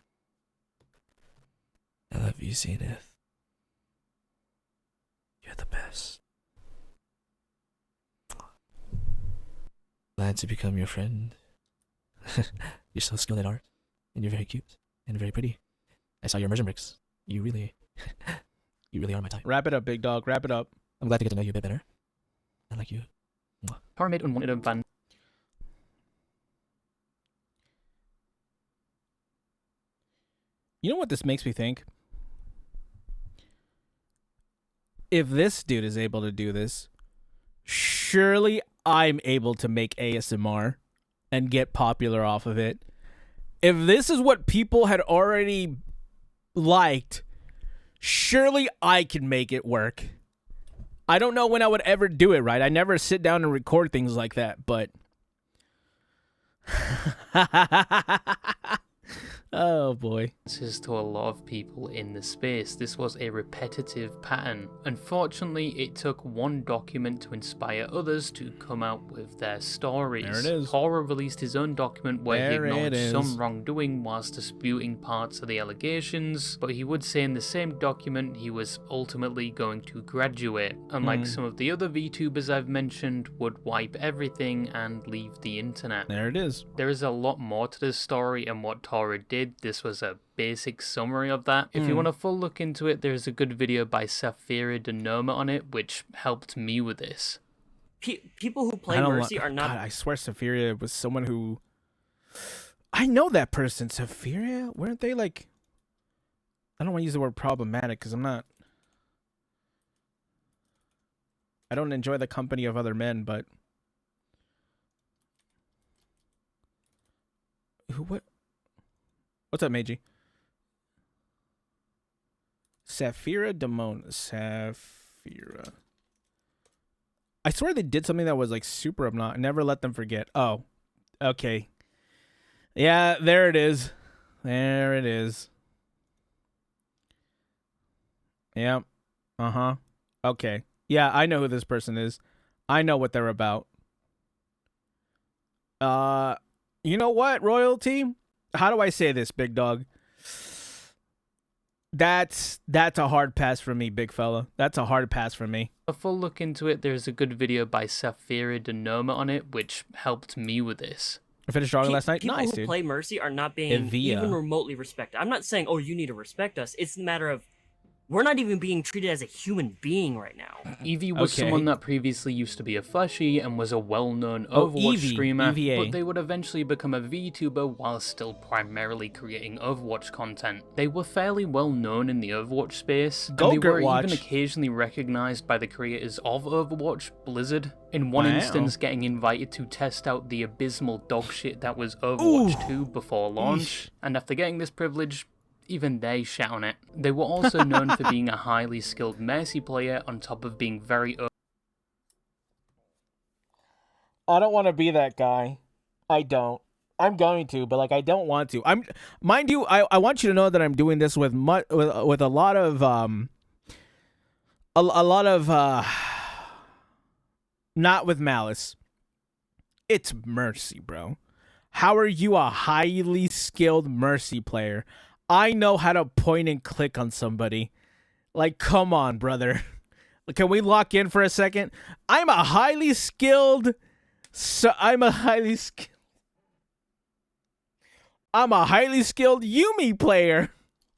I love you, Zenith. You're the best. Glad to become your friend. You're so skilled at art, and you're very cute and very pretty. I saw your immersion bricks. You really are my type. Wrap it up, big dog. Wrap it up. I'm glad to get to know you a bit better. I like you. Tora made unwanted ban. You know what this makes me think? If this dude is able to do this, surely I'm able to make ASMR and get popular off of it. If this is what people had already liked, surely I can make it work. I don't know when I would ever do it, right? I never sit down and record things like that, but... Oh boy. To a lot of people in the space, this was a repetitive pattern. Unfortunately, it took one document to inspire others to come out with their stories. There it is. Tora released his own document where he There it acknowledged is. some wrongdoing whilst disputing parts of the allegations, but he would say in the same document he was ultimately going to graduate. Unlike some of the other VTubers I've mentioned, would wipe everything and leave the internet. There it is. There is a lot more to this story and what Tora did. This was a basic summary of that. If you want a full look into it, there's a good video by Saphira Denoma on it, which helped me with this. People who play Mercy are not... God, I swear Saphira was someone who... I know that person. Saphira? Weren't they like... I don't want to use the word problematic because I'm not... I don't enjoy the company of other men, but... What? What's up, Meiji? Saphira Demona. Saphira. I swear they did something that was like super obnoxious. Never let them forget. Oh, okay. Yeah, there it is. There it is. Yep. Uh-huh. Okay. Yeah, I know who this person is. I know what they're about. You know what, Royalty? How do I say this, big dog? That's a hard pass for me, big fella. That's a hard pass for me. A full look into it, there's a good video by Saphira Denoma on it, which helped me with this. I finished drawing last night. People Nice, who dude. play Mercy are not being EeveeA. even remotely respected. I'm not saying, oh, you need to respect us. It's a matter of we're not even being treated as a human being right now. EeveeA was someone that previously used to be a fleshy and was a well-known Overwatch streamer, but they would eventually become a VTuber while still primarily creating Overwatch content. They were fairly well-known in the Overwatch space, and they were even occasionally recognized by the creators of Overwatch, Blizzard. In one instance, getting invited to test out the abysmal dogshit that was Overwatch 2 before launch, and after getting this privilege, even they shat on it. They were also known for being a highly skilled Mercy player on top of being very... I don't want to be that guy. I don't. I'm going to, but like I don't want to. Mind you, I want you to know that I'm doing this with a lot of not with malice. It's Mercy, bro. How are you a highly skilled Mercy player? I know how to point and click on somebody. Like, come on, brother. Can we lock in for a second? I'm a highly skilled Yumi player.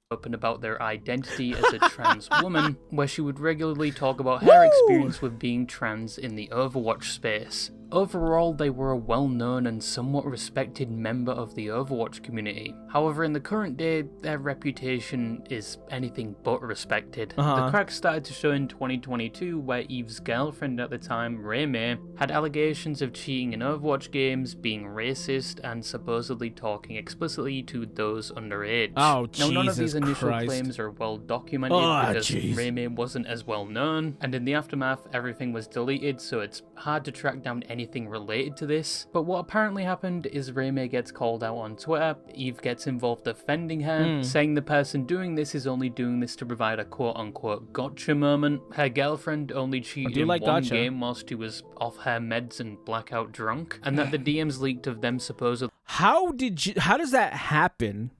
Open about their identity as a trans woman, where she would regularly talk about her experience with being trans in the Overwatch space. Overall, they were a well-known and somewhat respected member of the Overwatch community. However, in the current day, their reputation is anything but respected. The cracks started to show in 2022, where Eve's girlfriend at the time, Reme, had allegations of cheating in Overwatch games, being racist, and supposedly talking explicitly to those underage. Oh, now, none of these Jesus initial Christ. claims are well documented because Reme wasn't as well known, and in the aftermath, everything was deleted, so it's hard to track down anything related to this. But what apparently happened is Reme gets called out on Twitter, Eve gets involved defending her, saying the person doing this is only doing this to provide a quote-unquote gotcha moment. Her girlfriend only cheated in one game whilst she was off her meds and blackout drunk, and that the DMs leaked of them supposedly... How does that happen?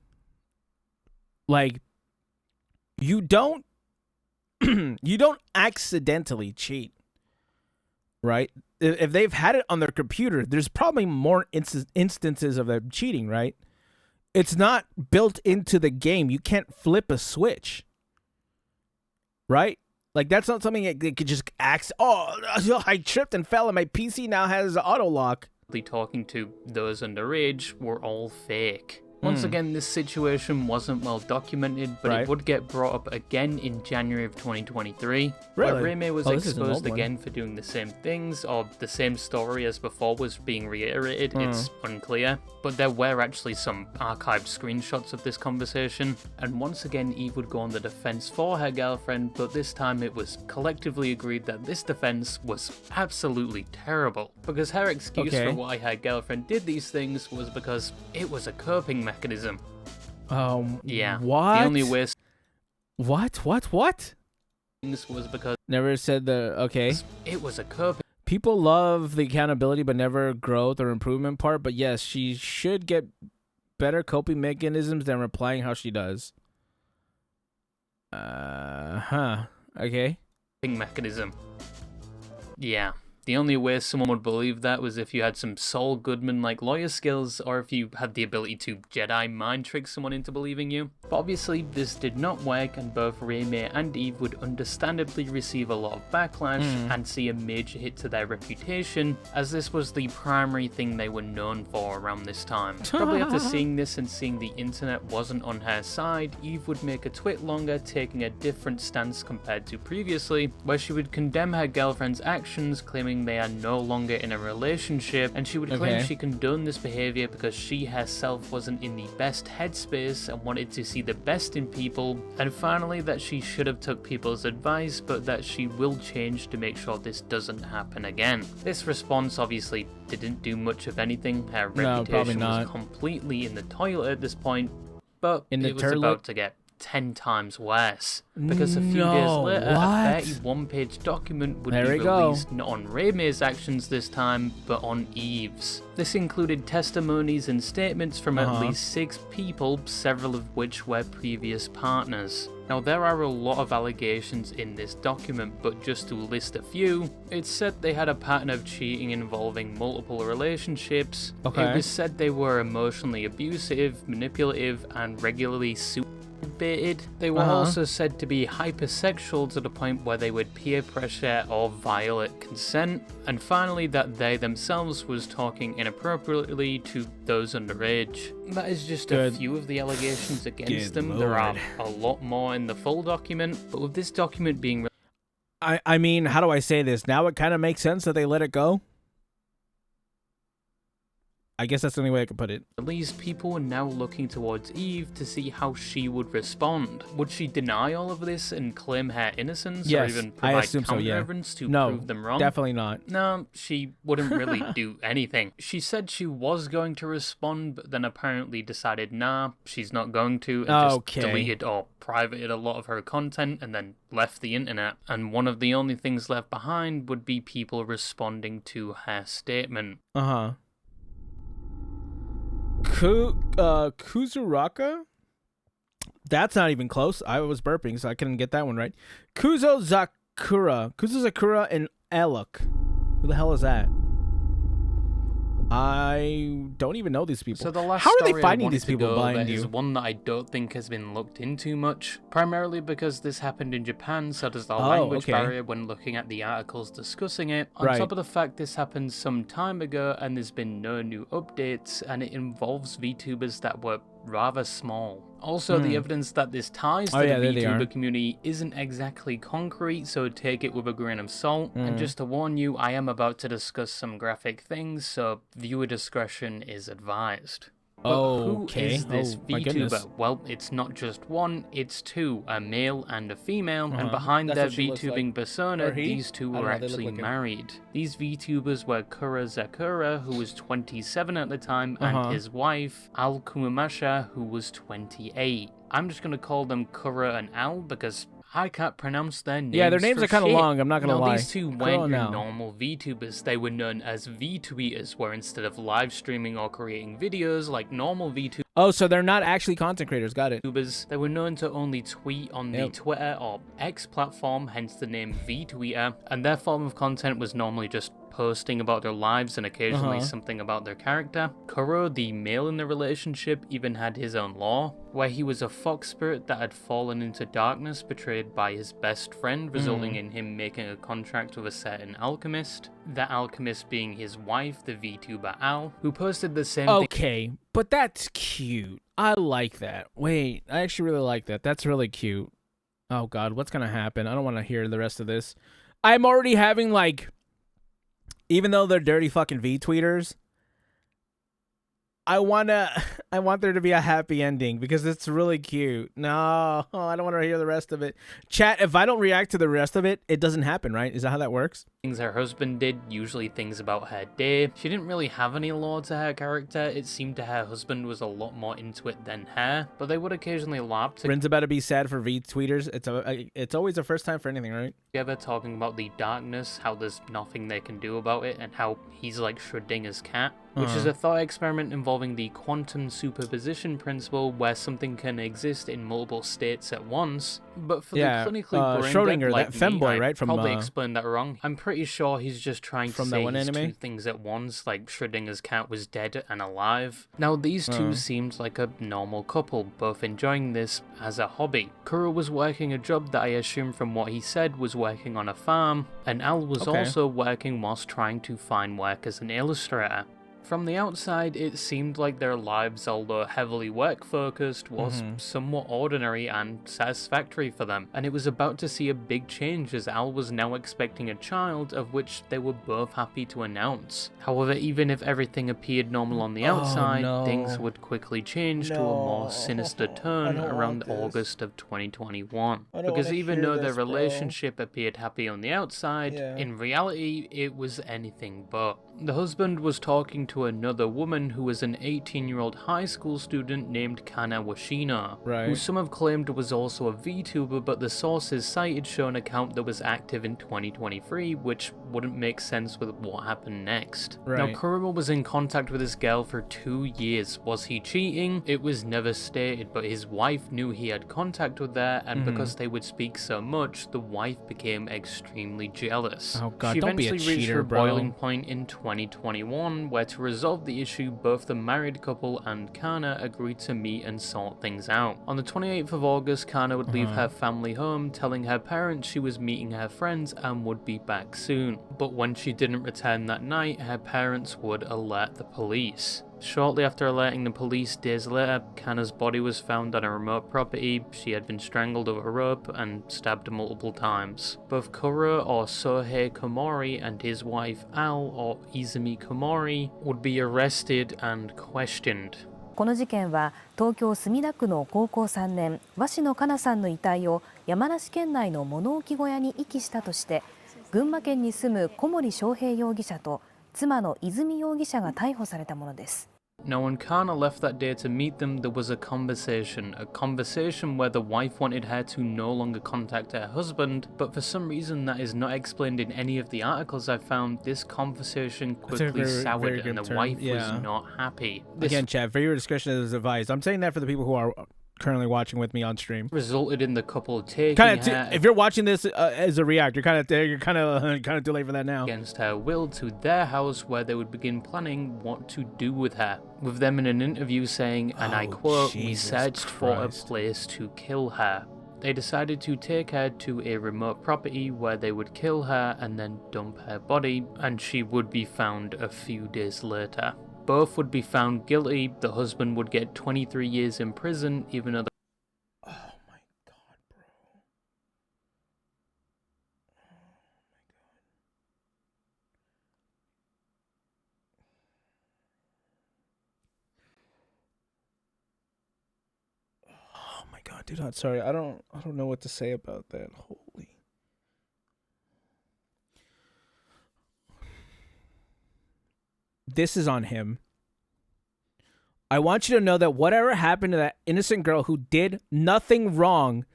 Like, you don't accidentally cheat, right? If they've had it on their computer, there's probably more instances of them cheating, right? It's not built into the game. You can't flip a switch, right? Like, that's not something that could just act, oh, I tripped and fell and my PC now has auto lock. Talking to those underage were all fake. Once again, this situation wasn't well documented, but it would get brought up again in January of 2023, where Reme was exposed again for doing the same things, or the same story as before was being reiterated. It's unclear, but there were actually some archived screenshots of this conversation, and once again Eve would go on the defense for her girlfriend, but this time it was collectively agreed that this defense was absolutely terrible, because her excuse for why her girlfriend did these things was because it was a coping mechanism. Yeah. What? The only way... What? This was because... Never said the... Okay. It was a coping... People love the accountability but never growth or improvement part, but yes, she should get better coping mechanisms than replying how she does. Okay. Mechanism. Yeah. The only way someone would believe that was if you had some Saul Goodman-like lawyer skills, or if you had the ability to Jedi mind trick someone into believing you. But obviously, this did not work, and both Reme and Eve would understandably receive a lot of backlash and see a major hit to their reputation, as this was the primary thing they were known for around this time. Probably after seeing this and seeing the internet wasn't on her side, Eve would make a tweet longer, taking a different stance compared to previously, where she would condemn her girlfriend's actions, claiming claiming they are no longer in a relationship, and she would claim she condoned this behavior because she herself wasn't in the best headspace and wanted to see the best in people, and finally that she should have took people's advice, but that she will change to make sure this doesn't happen again. This response obviously didn't do much of anything. Her reputation was completely in the toilet at this point, but it was about to get 10 times worse, because a few days later, a 31-page document would be released not on Reime's actions this time, but on Eve's. This included testimonies and statements from at least 6 people, several of which were previous partners. Now, there are a lot of allegations in this document, but just to list a few, it said they had a pattern of cheating involving multiple relationships. It was said they were emotionally abusive, manipulative, and regularly baited. They were also said to be hypersexual to the point where they would peer pressure or violate consent, and finally that they themselves was talking inappropriately to those underage. That is just a few of the allegations against them. There are a lot more in the full document, but with this document being I mean, how do I say this? Now it kind of makes sense that they let it go. I guess that's the only way I could put it. At least people are now looking towards Eve to see how she would respond. Would she deny all of this and claim her innocence, or even provide counter-evidence to prove them wrong? Definitely not. No, she wouldn't really do anything. She said she was going to respond, but then apparently decided, nah, she's not going to, and just deleted or privated a lot of her content and then left the internet. And one of the only things left behind would be people responding to her statement. Kuzuraka? That's not even close. I was burping, so I couldn't get that one right. Kuzozakura and Eluk. Who the hell is that? I don't even know these people. So the last How are they story finding I these people behind you? Is one that I don't think has been looked into much, primarily because this happened in Japan, so there's the language barrier when looking at the articles discussing it. On top of the fact this happened some time ago and there's been no new updates, and it involves VTubers that were rather small. Also, the evidence that this ties to the VTuber community isn't exactly concrete, so take it with a grain of salt. And just to warn you, I am about to discuss some graphic things, so viewer discretion is advised. But who is this VTuber? Well, it's not just one, it's 2, a male and a female, and behind their VTubing persona, these 2 were actually married. These VTubers were Kura Zakura, who was 27 at the time, and his wife, Al Kumamasha, who was 28. I'm just gonna call them Kura and Al because I can't pronounce their names. Yeah, their names are kind of long, I'm not gonna lie. These 2 weren't your normal VTubers. They were known as VTweeters, where instead of live streaming or creating videos like normal VTubers, oh, so they're not actually content creators, got it. They were known to only tweet on the Twitter or X platform, hence the name VTweeter, and their form of content was normally just posting about their lives and occasionally something about their character. Karu, the male in the relationship, even had his own lore, where he was a fox spirit that had fallen into darkness betrayed by his best friend, resulting in him making a contract with a certain alchemist. That alchemist being his wife, the VTuber Al, who posted the same thing. Okay, but that's cute. I like that. Wait, I actually really like that. That's really cute. Oh god, what's gonna happen? I don't want to hear the rest of this. I'm already having like, even though they're dirty fucking V-tweeters, I want there to be a happy ending because it's really cute. No, I don't want to hear the rest of it. Chat, if I don't react to the rest of it, it doesn't happen, right? Is that how that works? Things her husband did, usually things about her day. She didn't really have any lore to her character. It seemed her husband was a lot more into it than her, but they would occasionally laugh together. Bryn's about to be sad for V-tweeters. It's always a first time for anything, right? Together talking about the darkness, how there's nothing they can do about it, and how he's like Schrödinger's cat, which is a thought experiment involving the quantum superposition principle, where something can exist in multiple states at once. But for the clinically brain Schrödinger, like that femboy, right? From probably explained that wrong. I'm pretty sure he's just trying to say he's 2 things at once, like Schrödinger's cat was dead and alive. Now these 2 seemed like a normal couple, both enjoying this as a hobby. Kura was working a job that I assume from what he said was working on a farm, and Al was also working whilst trying to find work as an illustrator. From the outside, it seemed like their lives, although heavily work-focused, was somewhat ordinary and satisfactory for them, and it was about to see a big change as Al was now expecting a child, of which they were both happy to announce. However, even if everything appeared normal on the outside, things would quickly change to a more sinister turn around August of 2021. Because even though their relationship appeared happy on the outside, in reality, it was anything but. The husband was talking to another woman who was an 18-year-old high school student named Kana Washina, who some have claimed was also a VTuber, but the sources cited show an account that was active in 2023, which wouldn't make sense with what happened next. Now, Kura was in contact with this girl for 2 years. Was he cheating? It was never stated, but his wife knew he had contact with her, and because they would speak so much, the wife became extremely jealous. Oh god, she don't be a eventually reached cheater, her bro. boiling point in 2021, where to resolve the issue, both the married couple and Kana agreed to meet and sort things out. On the 28th of August, Kana would leave her family home, telling her parents she was meeting her friends and would be back soon. But when she didn't return that night, her parents would alert the police. Shortly after alerting the police, days later, Kana's body was found on a remote property. She had been strangled with a rope and stabbed multiple times. Both Kura, or Sohei Komori, and his wife Al, or Izumi Komori, would be arrested and questioned. この事件は東京墨田区の高校3年鷲野花夏さんの遺体を山梨県内の物置小屋に遺棄したとして群馬県に住む小森章平容疑者と妻の泉容疑者が逮捕されたものです。 Now, when Kana left that day to meet them, there was a conversation where the wife wanted her to no longer contact her husband, but for some reason that is not explained in any of the articles I found. This conversation quickly soured and the wife was not happy. Again, chat, for your discretion is advised. I'm saying that for the people who are currently watching with me on stream. Resulted in the couple taking her, if you're watching this as a react, you're kind of too late for that now. Against her will, to their house where they would begin planning what to do with her. With them in an interview saying, and I quote, "We searched for a place to kill her." They decided to take her to a remote property where they would kill her and then dump her body, and she would be found a few days later. Both would be found guilty. The husband would get 23 years in prison, even though Oh my god, bro. Oh my god, dude, I'm sorry. I don't know what to say about that. Holy. This is on him. I want you to know that whatever happened to that innocent girl who did nothing wrong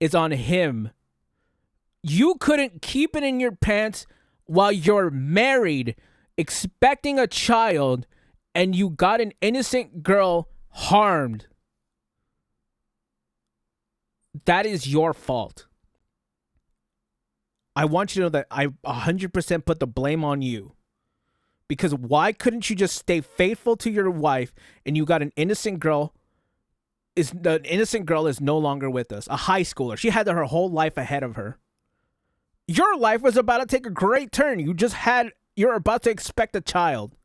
is on him. You couldn't keep it in your pants while you're married, expecting a child, and you got an innocent girl harmed. That is your fault. I want you to know that I 100% put the blame on you. Because why couldn't you just stay faithful to your wife and you got an innocent girl? The innocent girl is no longer with us. A high schooler. She had her whole life ahead of her. Your life was about to take a great turn. You're about to expect a child.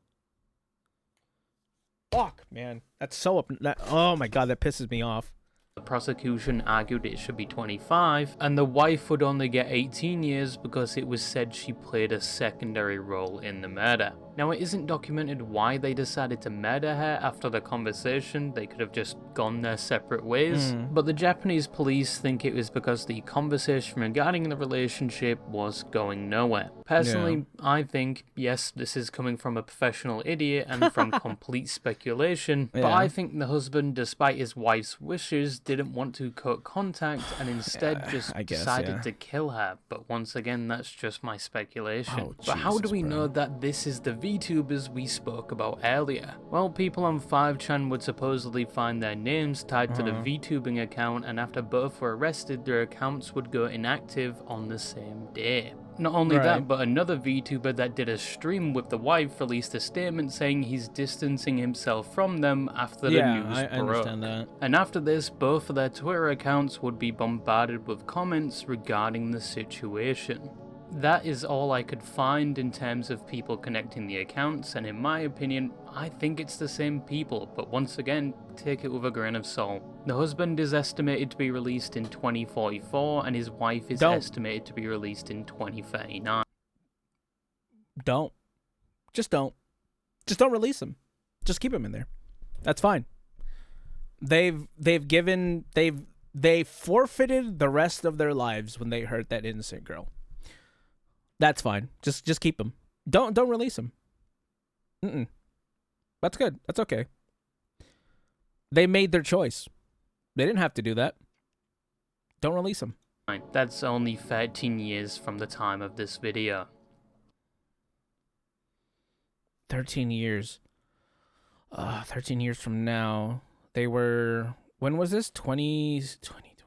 Fuck, man. That's so oh my god, that pisses me off. the prosecution argued it should be 25, and the wife would only get 18 years because it was said she played a secondary role in the murder. Now, it isn't documented why they decided to murder her after the conversation. They could have just gone their separate ways. But the Japanese police think it was because the conversation regarding the relationship was going nowhere. Personally, I think, yes, this is coming from a professional idiot and from complete speculation, but I think the husband, despite his wife's wishes, didn't want to cut contact and instead just decided to kill her. But once again, that's just my speculation. But how do we know that this is the VTubers we spoke about earlier? Well, people on 5chan would supposedly find their names tied to the VTubing account, and after both were arrested, their accounts would go inactive on the same day. Not only that, but another VTuber that did a stream with the wife released a statement saying he's distancing himself from them after the news broke. Understand that. And after this, both of their Twitter accounts would be bombarded with comments regarding the situation. That is all I could find in terms of people connecting the accounts, and in my opinion, I think it's the same people, but once again, take it with a grain of salt. The husband is estimated to be released in 2044, and his wife is estimated to be released in 2039. Don't. Just don't. Just don't release them. Just keep them in there. That's fine. They forfeited the rest of their lives when they hurt that innocent girl. That's fine. Just keep them. Don't release them. That's good. That's okay. They made their choice. They didn't have to do that. Don't release them. That's only 13 years from the time of this video. 13 years. 13 years from now. They were... When was this? 2022.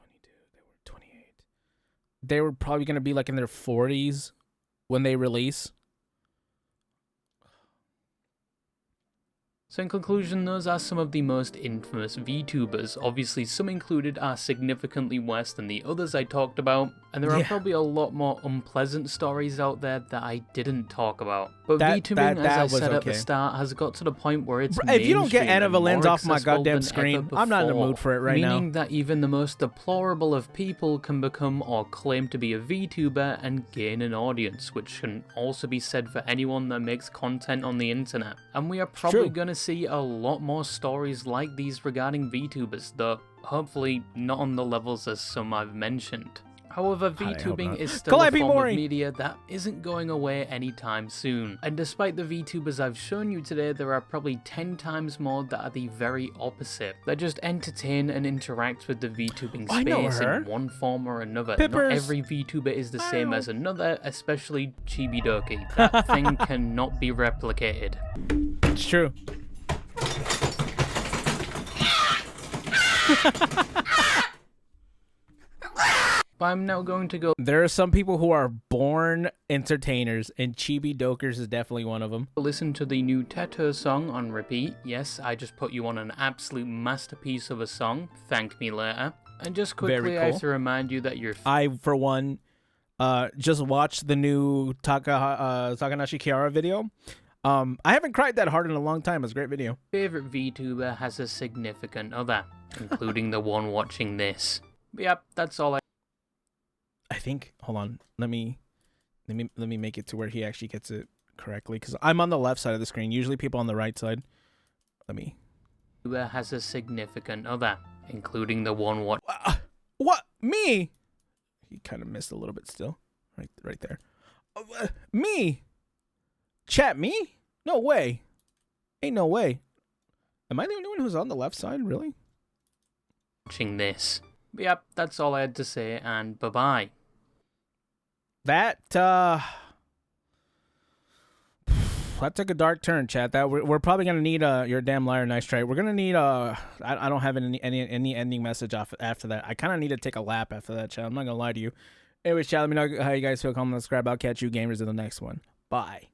They were 28. They were probably going to be like in their 40s when they release. So in conclusion, those are some of the most infamous VTubers. Obviously, some included are significantly worse than the others I talked about, and there are probably a lot more unpleasant stories out there that I didn't talk about. But VTubing, as I said at the start, has got to the point where it's if you don't get Anna Valens off my goddamn screen, screen, I'm not in the mood for it right now. Meaning that even the most deplorable of people can become or claim to be a VTuber and gain an audience, which can also be said for anyone that makes content on the internet. And we are probably going to see a lot more stories like these regarding VTubers, though hopefully not on the levels as some I've mentioned. However, VTubing is still a form of media that isn't going away anytime soon. And despite the VTubers I've shown you today, there are probably 10 times more that are the very opposite. They just entertain and interact with the VTubing space in one form or another. Not every VTuber is the same as another, especially Chibidoki. That thing cannot be replicated. It's true. I'm now going to go. There are some people who are born entertainers, and Chibi Dokers is definitely one of them. Listen to the new Teto song on repeat. Yes, I just put you on an absolute masterpiece of a song. Thank me later. And just quickly, I have to remind you that I, for one, just watched the new Takanashi Kiara video. I haven't cried that hard in a long time. It's a great video. Favorite VTuber has a significant other, including the one watching this. But yep, that's all I think, hold on, let me make it to where he actually gets it correctly, because I'm on the left side of the screen. Usually people on the right side. Has a significant other, including the one what? Me? He kind of missed a little bit still. Right there. Me? Chat, me? No way. Ain't no way. Am I the only one who's on the left side, really? Watching this. But yep, that's all I had to say, and bye-bye. That took a dark turn, chat. That we're probably gonna need you're a damn liar, nice try. We're gonna need I don't have any ending message after that. I kind of need to take a lap after that, chat. I'm not gonna lie to you. Anyways, chat, let me know how you guys feel. Comment, subscribe. I'll catch you gamers in the next one. Bye.